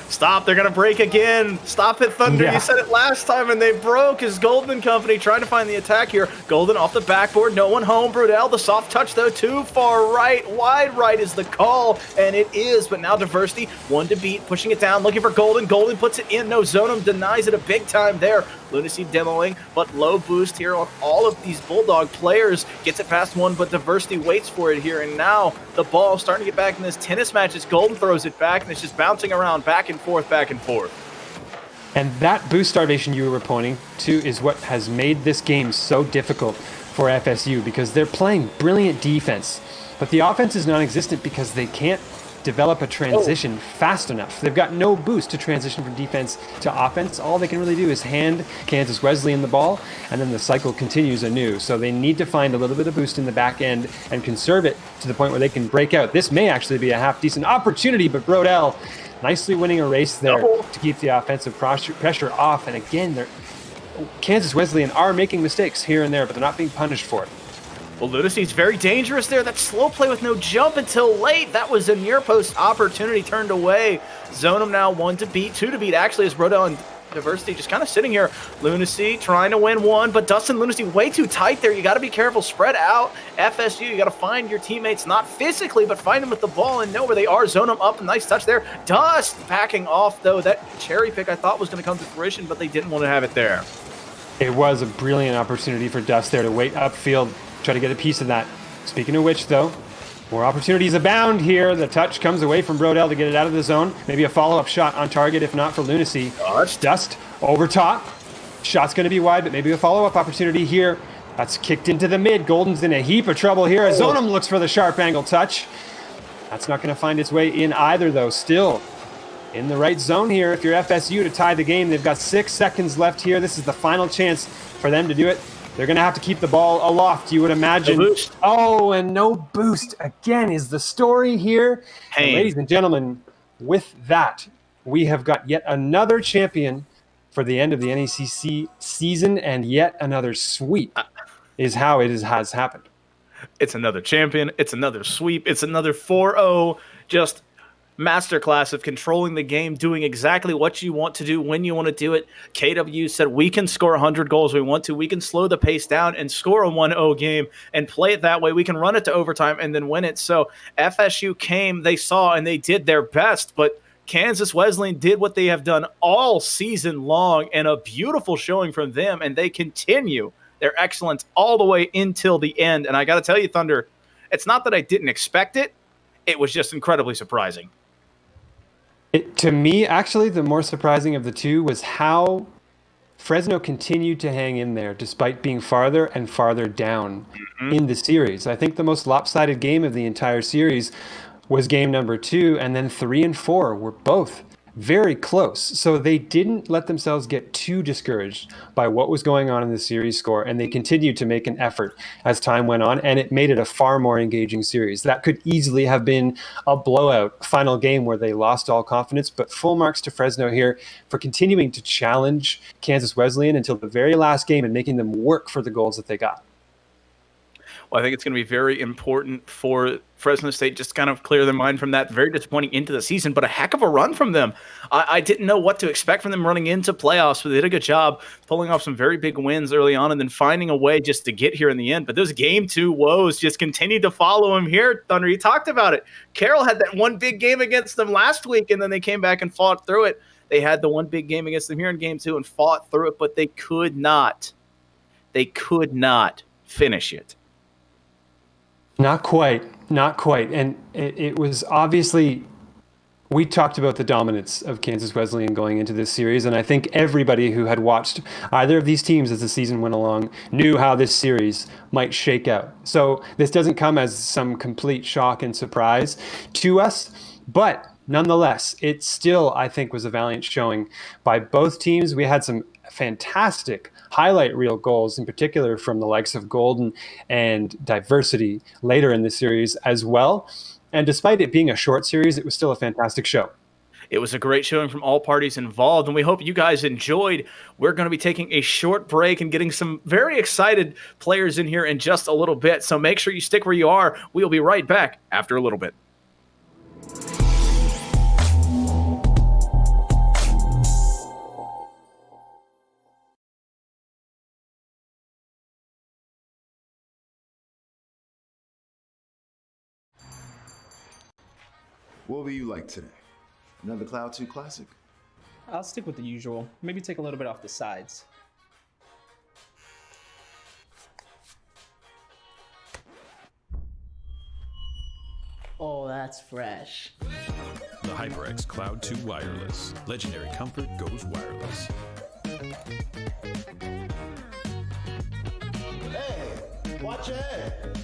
Stop, they're going to break again. Stop it, Thunder. Yeah. You said it last time, and they broke. As Golden Company trying to find the attack here. Golden off the backboard, no one home. Brodell, the soft touch, though, too far right. Wide right is the call, and it is. But now Diversity, 1 to beat, pushing it down, looking for Golden. Golden puts it in. No, Zonum denies it a big time there. Lunacy demoing, but low boost here on all of these Bulldog players. Gets it past one, but Diversity waits for it here. And now the ball starting to get back in this tennis match as Golden throws it back, and it's just bouncing around back and forth, back and forth. And that boost starvation you were pointing to is what has made this game so difficult for FSU, because they're playing brilliant defense, but the offense is non-existent because they can't develop a transition fast enough. They've got no boost to transition from defense to offense. All they can really do is hand Kansas Wesleyan the ball, and then the cycle continues anew. So they need to find a little bit of boost in the back end and conserve it to the point where they can break out. This may actually be a half-decent opportunity, but Brodell nicely winning a race there to keep the offensive pressure off. And again, Kansas Wesleyan are making mistakes here and there, but they're not being punished for it. Well, Lunacy's very dangerous there. That slow play with no jump until late. That was a near post opportunity turned away. Zonum now 1 to beat, 2 to beat actually, as Brodell and Diversity just kind of sitting here. Lunacy trying to win 1, but Dustin Lunacy way too tight there. You got to be careful. Spread out. FSU, you got to find your teammates, not physically, but find them with the ball and know where they are. Zonum up. Nice touch there. Dust backing off, though. That cherry pick I thought was going to come to fruition, but they didn't want to have it there. It was a brilliant opportunity for Dust there to wait upfield, try to get a piece of that. Speaking of which, though, more opportunities abound here. The touch comes away from Brodell to get it out of the zone. Maybe a follow-up shot on target, if not for Lunacy. Dust over top. Shot's going to be wide, but maybe a follow-up opportunity here. That's kicked into the mid. Golden's in a heap of trouble here. Zonum looks for the sharp angle touch. That's not going to find its way in either, though. Still in the right zone here. If you're FSU to tie the game, they've got 6 seconds left here. This is the final chance for them to do it. They're going to have to keep the ball aloft, you would imagine. No boost. Oh, and no boost again is the story here. And ladies and gentlemen, with that, we have got yet another champion for the end of the NECC season, and yet another sweep is how it has happened. It's another champion. It's another sweep. It's another 4-0. Just masterclass of controlling the game, doing exactly what you want to do when you want to do it. KW said we can score 100 goals we want to. We can slow the pace down and score a 1-0 game and play it that way. We can run it to overtime and then win it. So FSU came, they saw, and they did their best, but Kansas Wesleyan did what they have done all season long, and a beautiful showing from them, and they continue their excellence all the way until the end. And I got to tell you, Thunder, it's not that I didn't expect it. It was just incredibly surprising. To me, actually, the more surprising of the two was how Fresno continued to hang in there despite being farther and farther down in the series. I think the most lopsided game of the entire series was game number 2, and then 3 and 4 were both very close. So they didn't let themselves get too discouraged by what was going on in the series score, and they continued to make an effort as time went on, and it made it a far more engaging series. That could easily have been a blowout final game where they lost all confidence, but full marks to Fresno here for continuing to challenge Kansas Wesleyan until the very last game and making them work for the goals that they got. Well, I think it's going to be very important for Fresno State just kind of clear their mind from that very disappointing into the season, but a heck of a run from them. I didn't know what to expect from them running into playoffs, but they did a good job pulling off some very big wins early on and then finding a way just to get here in the end. But those game 2 woes just continued to follow him here, Thunder. You talked about it. Carroll had that one big game against them last week, and then they came back and fought through it. They had the one big game against them here in game 2 and fought through it, but they could not finish it. Not quite. And it was obviously, we talked about the dominance of Kansas Wesleyan going into this series, and I think everybody who had watched either of these teams as the season went along knew how this series might shake out. So this doesn't come as some complete shock and surprise to us, but nonetheless, it still, I think, was a valiant showing by both teams. We had some fantastic highlight reel goals, in particular from the likes of Golden and Diversity later in the series as well. And despite it being a short series, it was still a fantastic show. It was a great showing from all parties involved, and we hope you guys enjoyed. We're going to be taking a short break and getting some very excited players in here in just a little bit, so make sure you stick where you are. We'll be right back after a little bit. What will you like today? Another Cloud 2 Classic? I'll stick with the usual. Maybe take a little bit off the sides. Oh, that's fresh. The HyperX Cloud 2 Wireless. Legendary comfort goes wireless. Hey, watch your head.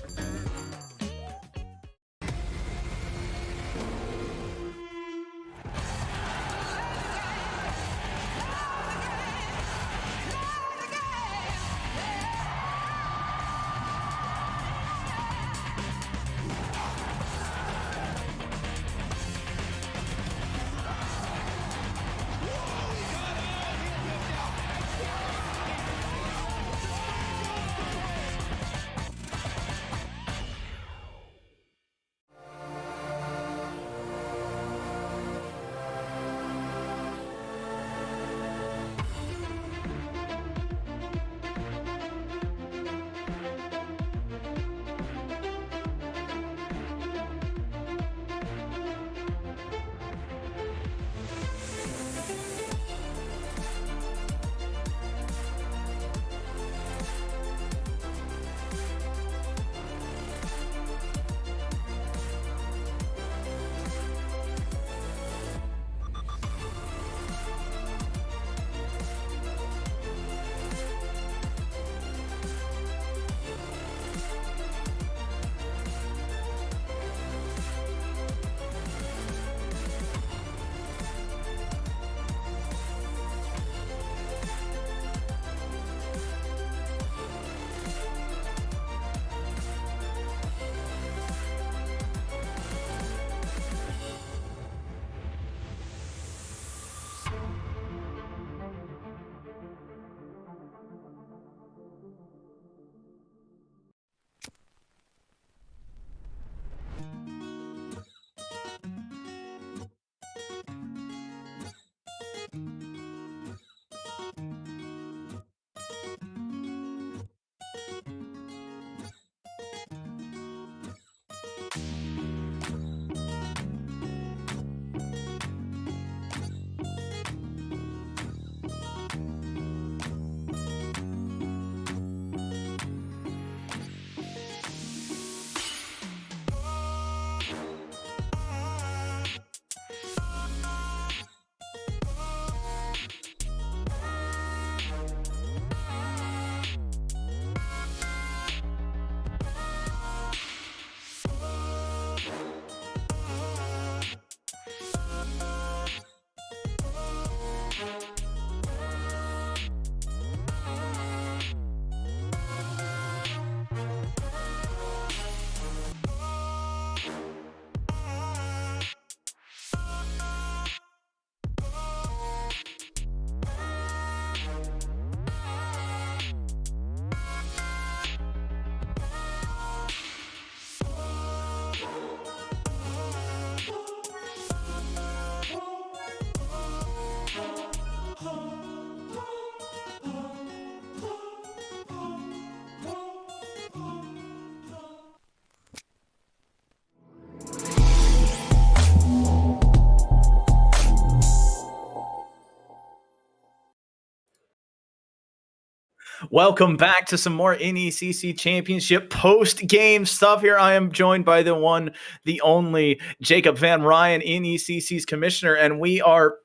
Welcome back to some more NECC Championship post-game stuff here. I am joined by the one, the only Jacob Van Ryan, NECC's commissioner, and we are,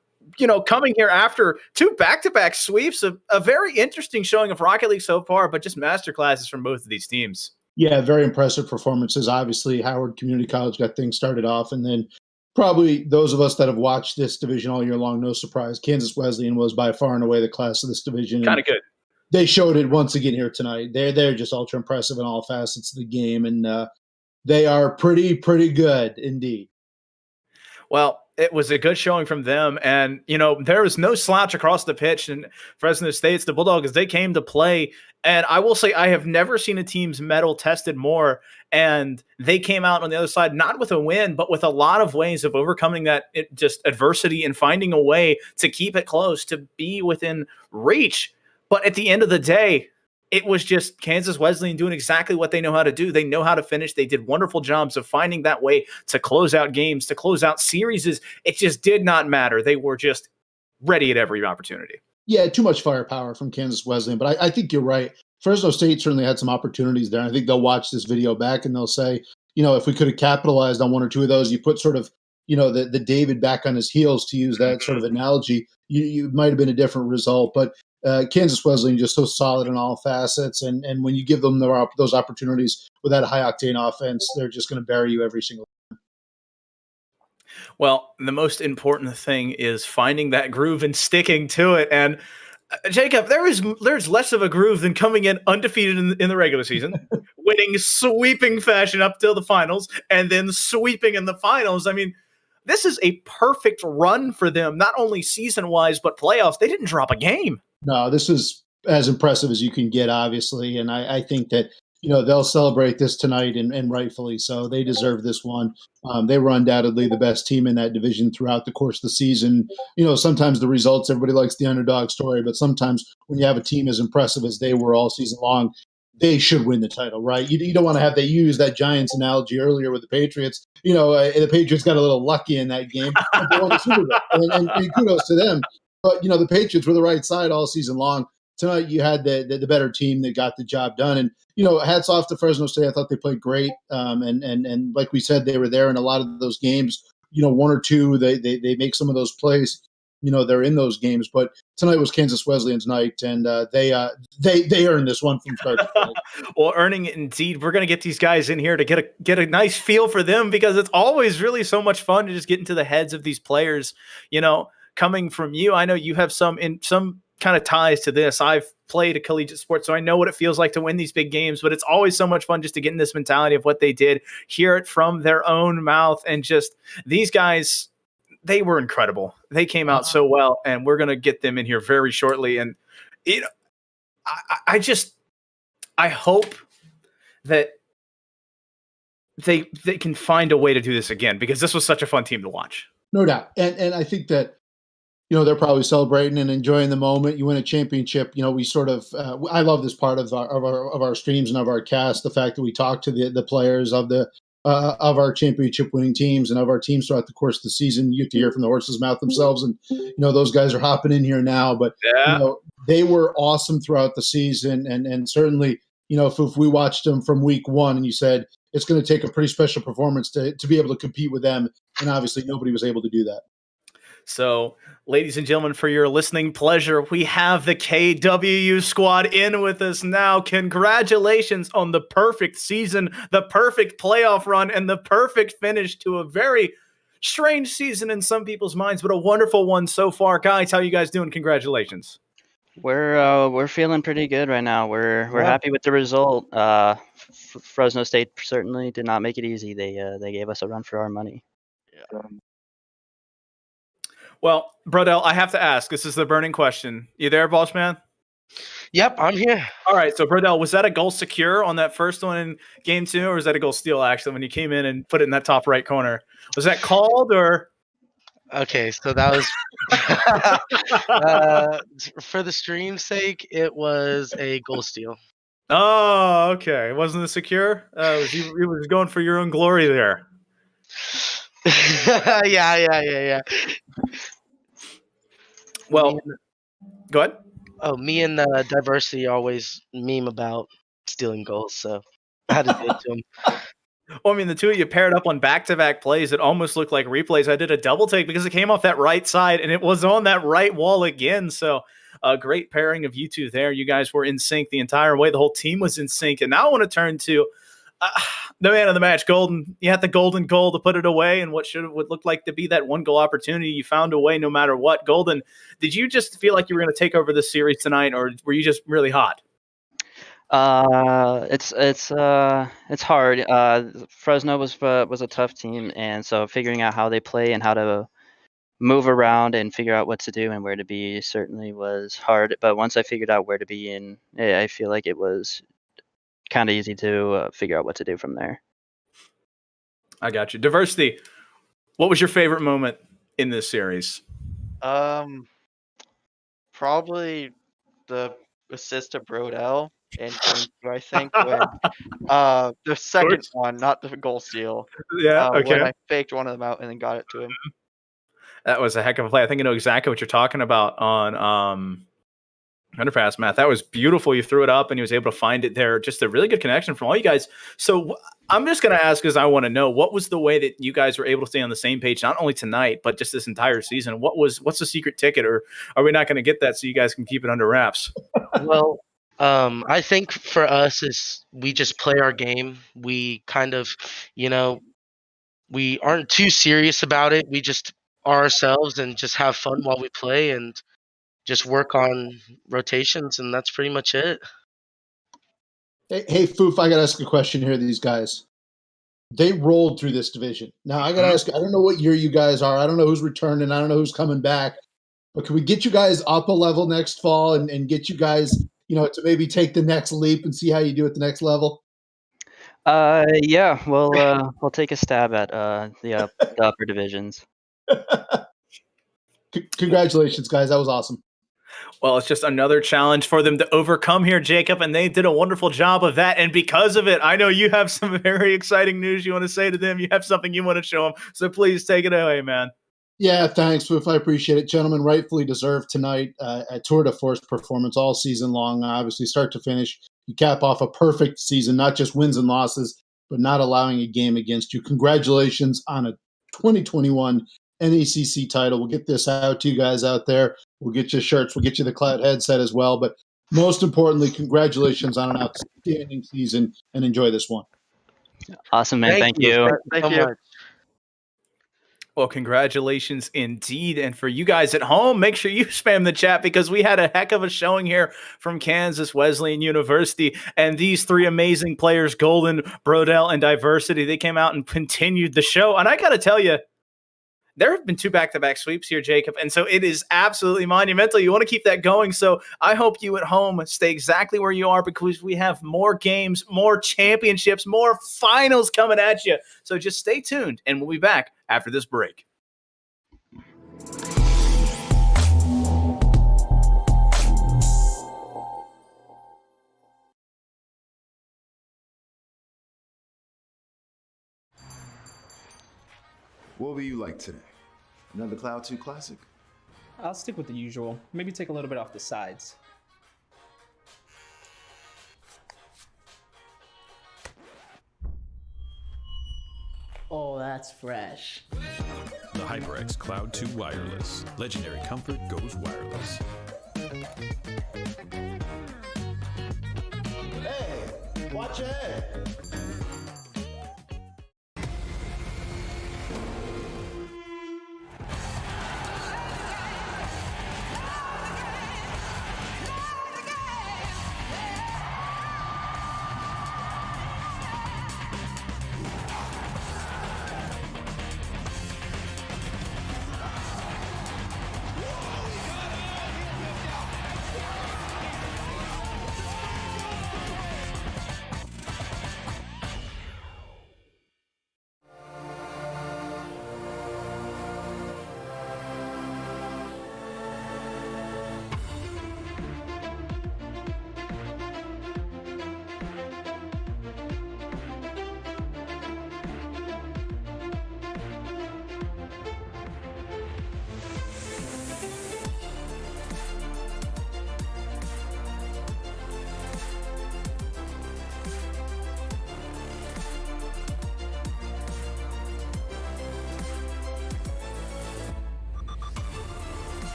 coming here after two back-to-back sweeps, a very interesting showing of Rocket League so far, but just masterclasses from both of these teams. Yeah, very impressive performances. Obviously, Howard Community College got things started off, and then probably those of us that have watched this division all year long, no surprise, Kansas Wesleyan was by far and away the class of this division. Kind of good. They showed it once again here tonight. They're just ultra impressive in all facets of the game, and they are pretty good indeed. Well, it was a good showing from them, and there was no slouch across the pitch in Fresno State's the Bulldogs. They came to play, and I will say I have never seen a team's mettle tested more. And they came out on the other side not with a win, but with a lot of ways of overcoming that just adversity and finding a way to keep it close, to be within reach. But at the end of the day, it was just Kansas Wesleyan doing exactly what they know how to do. They know how to finish. They did wonderful jobs of finding that way to close out games, to close out series. It just did not matter. They were just ready at every opportunity. Yeah, too much firepower from Kansas Wesleyan. But I think you're right. Fresno State certainly had some opportunities there. I think they'll watch this video back and they'll say, if we could have capitalized on one or two of those, you put sort of, the David back on his heels, to use that sort of analogy, you might have been a different result. But Kansas Wesleyan just so solid in all facets. And when you give them those opportunities with that high-octane offense, they're just going to bury you every single time. Well, the most important thing is finding that groove and sticking to it. And Jacob, there's less of a groove than coming in undefeated in the regular season, winning sweeping fashion up till the finals, and then sweeping in the finals. I mean, this is a perfect run for them, not only season-wise, but playoffs. They didn't drop a game. No, this is as impressive as you can get, obviously. And I think that, they'll celebrate this tonight and rightfully so. They deserve this one. They were undoubtedly the best team in that division throughout the course of the season. Sometimes the results, everybody likes the underdog story, but sometimes when you have a team as impressive as they were all season long, they should win the title, right? You don't want to have, they use that Giants analogy earlier with the Patriots. The Patriots got a little lucky in that game. They won the Super Bowl, and kudos to them. But, the Patriots were the right side all season long. Tonight you had the better team that got the job done. And, hats off to Fresno State. I thought they played great. And like we said, they were there in a lot of those games. One or two, they make some of those plays. They're in those games. But tonight was Kansas Wesleyan's night, and they earned this one from start to finish. Well, earning it indeed. We're going to get these guys in here to get a nice feel for them, because it's always really so much fun to just get into the heads of these players. Coming from you, I know you have some kind of ties to this. I've played a collegiate sport, so I know what it feels like to win these big games, but it's always so much fun just to get in this mentality of what they did, hear it from their own mouth, and just these guys, they were incredible. They came out so well, and we're going to get them in here very shortly. And I hope that they can find a way to do this again, because this was such a fun team to watch. No doubt. And I think that, they're probably celebrating and enjoying the moment. You win a championship. We sort of, I love this part of our streams and of our cast, the fact that we talk to the players of our championship winning teams and of our teams throughout the course of the season. You get to hear from the horse's mouth themselves. And, those guys are hopping in here now, but they were awesome throughout the season. And certainly, if we watched them from week one and you said, it's going to take a pretty special performance to be able to compete with them. And obviously nobody was able to do that. So, ladies and gentlemen, for your listening pleasure, we have the KWU squad in with us now. Congratulations on the perfect season, the perfect playoff run, and the perfect finish to a very strange season in some people's minds, but a wonderful one so far. Guys, how you guys doing? Congratulations. We're feeling pretty good right now. We're happy with the result. Fresno State certainly did not make it easy. They gave us a run for our money. Yeah. Well, Brodell, I have to ask. This is the burning question. You there, boss man? Yep, I'm here. All right. So, Brodell, was that a goal secure on that first one in game 2, or was that a goal steal, actually, when you came in and put it in that top right corner? Was that called, or? Okay, so that was for the stream's sake, it was a goal steal. Oh, okay. Wasn't it secure? You were going for your own glory there. Yeah. Well, go ahead. Oh, me and Diversity always meme about stealing goals, so I had to do it to him. Well, I mean, the two of you paired up on back-to-back plays. It almost looked like replays. I did a double take because it came off that right side, and it was on that right wall again. So a great pairing of you two there. You guys were in sync the entire way. The whole team was in sync. And now I want to turn to the man of the match, Golden. You had the golden goal to put it away, and what would look like to be that one goal opportunity. You found a way no matter what. Golden, did you just feel like you were going to take over this series tonight, or were you just really hot? It's hard. Fresno was a tough team, and so figuring out how they play and how to move around and figure out what to do and where to be certainly was hard. But once I figured out where to be, and I feel like it was kind of easy to figure out what to do from there. I got you. Diversity, what was your favorite moment in this series? Probably the assist to Brodell in game 2, I think, when the second one, not the goal steal. Yeah, okay. When I faked one of them out and then got it to him. That was a heck of a play. I think I know exactly what you're talking about on underpass, Matt. That was beautiful. You threw it up and he was able to find it there. Just a really good connection from all you guys. So I'm just going to ask, because I want to know, what was the way that you guys were able to stay on the same page, not only tonight, but just this entire season? What's the secret ticket, or are we not going to get that so you guys can keep it under wraps? Well, I think for us is we just play our game. We kind of, we aren't too serious about it. We just are ourselves and just have fun while we play and just work on rotations, and that's pretty much it. Hey, Foof, I got to ask a question here. These guys, they rolled through this division. Now, I got to ask, I don't know what year you guys are. I don't know who's returning. I don't know who's coming back. But can we get you guys up a level next fall and get you guys, to maybe take the next leap and see how you do at the next level? Yeah, we'll take a stab at the upper divisions. Congratulations, guys. That was awesome. Well, it's just another challenge for them to overcome here, Jacob, and they did a wonderful job of that. And because of it, I know you have some very exciting news you want to say to them. You have something you want to show them. So please take it away, man. Yeah, thanks, Foof. I appreciate it. Gentlemen, rightfully deserved tonight a tour de force performance all season long, obviously start to finish. You cap off a perfect season, not just wins and losses, but not allowing a game against you. Congratulations on a 2021 NECC title. We'll get this out to you guys out there. We'll get you shirts. We'll get you the Cloud headset as well. But most importantly, congratulations on an outstanding season, and enjoy this one. Awesome, man. Thank you. Thank you. Well, congratulations indeed. And for you guys at home, make sure you spam the chat, because we had a heck of a showing here from Kansas Wesleyan University. And these three amazing players, Golden, Brodell, and Diversity, they came out and continued the show. And I got to tell you, there have been 2 back-to-back sweeps here, Jacob, and so it is absolutely monumental. You want to keep that going, so I hope you at home stay exactly where you are, because we have more games, more championships, more finals coming at you. So just stay tuned, and we'll be back after this break. What will you like today? Another Cloud 2 classic? I'll stick with the usual. Maybe take a little bit off the sides. Oh, that's fresh. The HyperX Cloud 2 Wireless. Legendary comfort goes wireless. Hey, watch your head.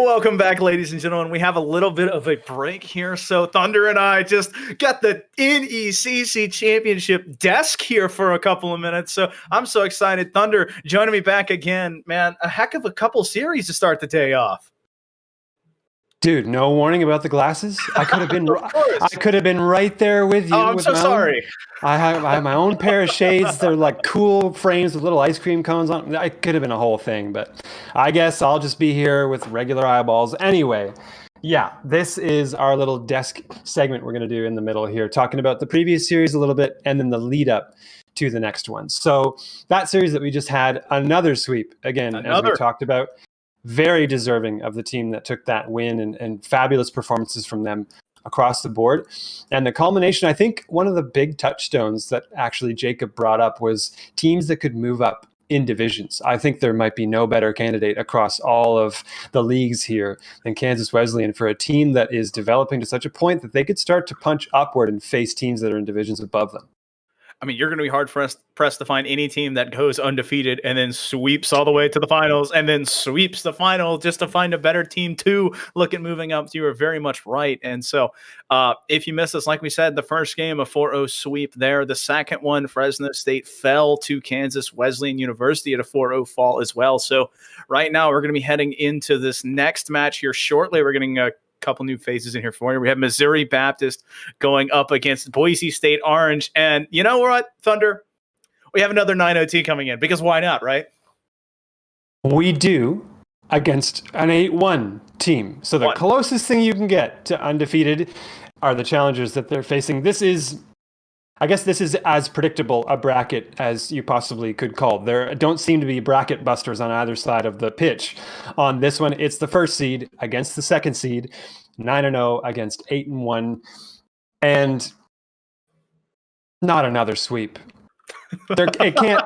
Welcome back, ladies and gentlemen. We have a little bit of a break here. So Thunder and I just got the NECC championship desk here for a couple of minutes. So I'm so excited. Thunder joining me back again. Man, a heck of a couple series to start the day off. Dude, no warning about the glasses. I could have been. I could have been right there with you. Oh, I'm so sorry. I have my own pair of shades. They're like cool frames with little ice cream cones on. It could have been a whole thing, but I guess I'll just be here with regular eyeballs. Anyway, yeah, this is our little desk segment we're going to do in the middle here, talking about the previous series a little bit and then the lead up to the next one. So that series that we just had, another sweep again, as we talked about. Very deserving of the team that took that win and fabulous performances from them across the board. And the culmination, I think one of the big touchstones that actually Jacob brought up was teams that could move up in divisions. I think there might be no better candidate across all of the leagues here than Kansas Wesleyan for a team that is developing to such a point that they could start to punch upward and face teams that are in divisions above them. I mean, you're going to be hard pressed to find any team that goes undefeated and then sweeps all the way to the finals and then sweeps the final just to find a better team to look at moving up. You are very much right. And so if you missed this, like we said, the first game, a 4-0 sweep there. The second one, Fresno State fell to Kansas Wesleyan University at a 4-0 fall as well. So right now we're going to be heading into this next match here shortly. We're getting a couple new faces in here for you. We have Missouri Baptist going up against Boise State Orange. And you know what, Thunder? We have another 9OT coming in because why not, right? We do against an 8-1 team. So the closest thing you can get to undefeated are the challengers that they're facing. This is as predictable a bracket as you possibly could call. There don't seem to be bracket busters on either side of the pitch. On this one, it's the first seed against the second seed, 9-0 against 8-1, and not another sweep. It can't.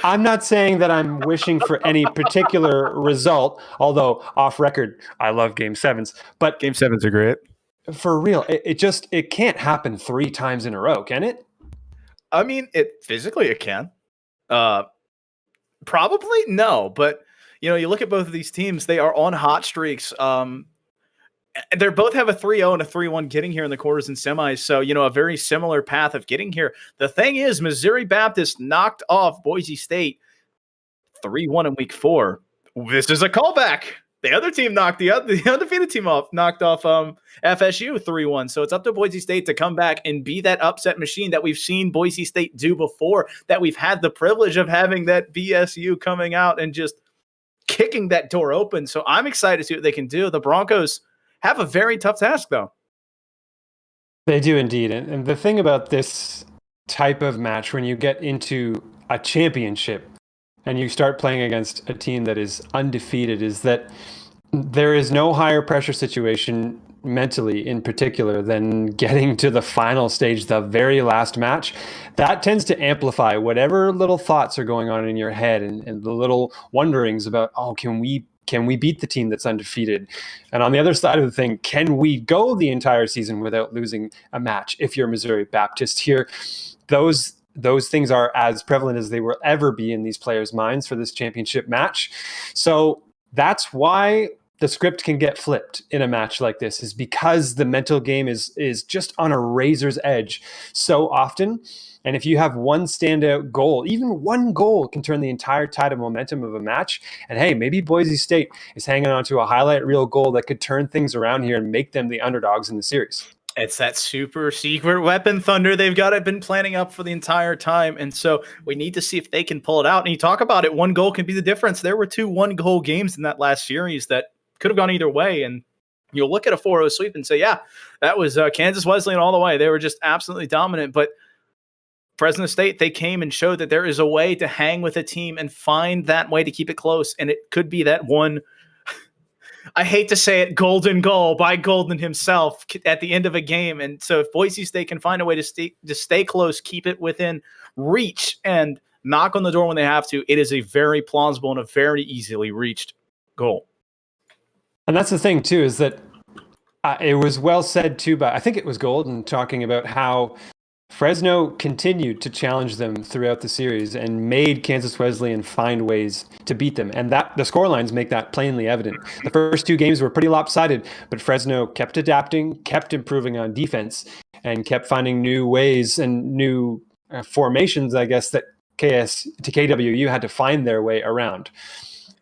I'm not saying that I'm wishing for any particular result, although off record, I love Game 7s. But Game 7s are great. For real, it can't happen 3 times in a row, can it? I mean, it can. Probably no, but you look at both of these teams; they are on hot streaks. They both have a 3-0 and a 3-1 getting here in the quarters and semis. So a very similar path of getting here. The thing is, Missouri Baptist knocked off Boise State 3-1 in week 4. This is a callback. The other team the undefeated team knocked off FSU 3-1. So it's up to Boise State to come back and be that upset machine that we've seen Boise State do before, that we've had the privilege of having that BSU coming out and just kicking that door open. So I'm excited to see what they can do. The Broncos have a very tough task, though. They do indeed. And the thing about this type of match, when you get into a championship and you start playing against a team that is undefeated, is that there is no higher pressure situation mentally in particular than getting to the final stage, the very last match. That tends to amplify whatever little thoughts are going on in your head and the little wonderings about, can we beat the team that's undefeated? And on the other side of the thing, can we go the entire season without losing a match? If you're Missouri Baptist here, those things are as prevalent as they will ever be in these players' minds for this championship match. So that's why the script can get flipped in a match like this, is because the mental game is just on a razor's edge so often. And if you have one standout goal, even one goal can turn the entire tide of momentum of a match. And hey, maybe Boise State is hanging on to a highlight reel goal that could turn things around here and make them the underdogs in the series. It's that super secret weapon, Thunder. They've got it been planning up for the entire time. And so we need to see if they can pull it out. And you talk about it, one goal can be the difference. There were 2 1-goal games in that last series that could have gone either way. And you'll look at a 4-0 sweep and say, yeah, that was Kansas Wesleyan all the way. They were just absolutely dominant. But Fresno State, they came and showed that there is a way to hang with a team and find that way to keep it close. And it could be that one, I hate to say it, golden goal by Golden himself at the end of a game. And so if Boise State can find a way to stay close, keep it within reach, and knock on the door when they have to, it is a very plausible and a very easily reached goal. And that's the thing, too, is that it was well said, too, by I think it was Golden talking about how Fresno continued to challenge them throughout the series and made Kansas Wesleyan find ways to beat them. And that the scorelines make that plainly evident. The first 2 games were pretty lopsided, but Fresno kept adapting, kept improving on defense, and kept finding new ways and new formations, I guess, that KWU had to find their way around.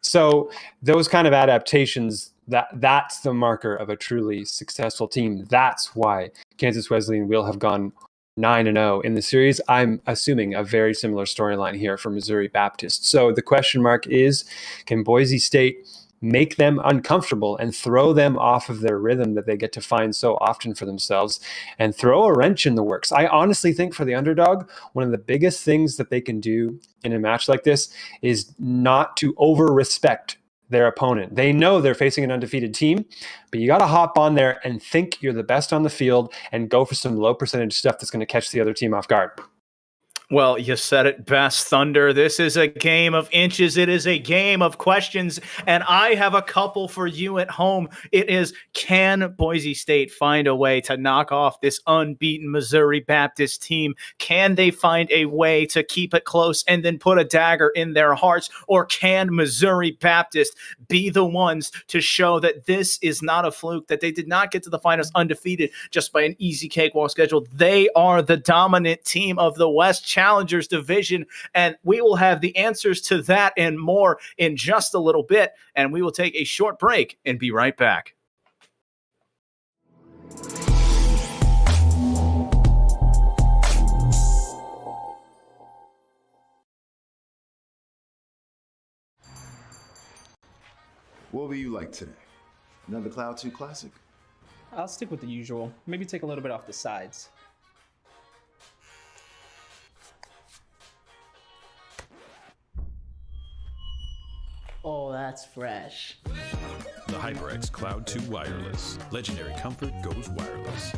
So those kind of adaptations, that's the marker of a truly successful team. That's why Kansas Wesleyan will have gone 9-0 in the series. I'm assuming a very similar storyline here for Missouri Baptist. So the question mark is, can Boise State make them uncomfortable and throw them off of their rhythm that they get to find so often for themselves and throw a wrench in the works? I honestly think for the underdog, one of the biggest things that they can do in a match like this is not to over-respect their opponent. They know they're facing an undefeated team, but you got to hop on there and think you're the best on the field and go for some low percentage stuff that's going to catch the other team off guard. Well, you said it best, Thunder. This is a game of inches. It is a game of questions, and I have a couple for you at home. It is, can Boise State find a way to knock off this unbeaten Missouri Baptist team? Can they find a way to keep it close and then put a dagger in their hearts? Or can Missouri Baptist be the ones to show that this is not a fluke, that they did not get to the finals undefeated just by an easy cakewalk schedule? They are the dominant team of the West Challengers division, and we will have the answers to that and more in just a little bit, and we will take a short break and be right back. What will you like today? Another Cloud 2 classic? I'll stick with the usual. Maybe take a little bit off the sides. Oh, that's fresh. The HyperX Cloud 2 Wireless. Legendary comfort goes wireless.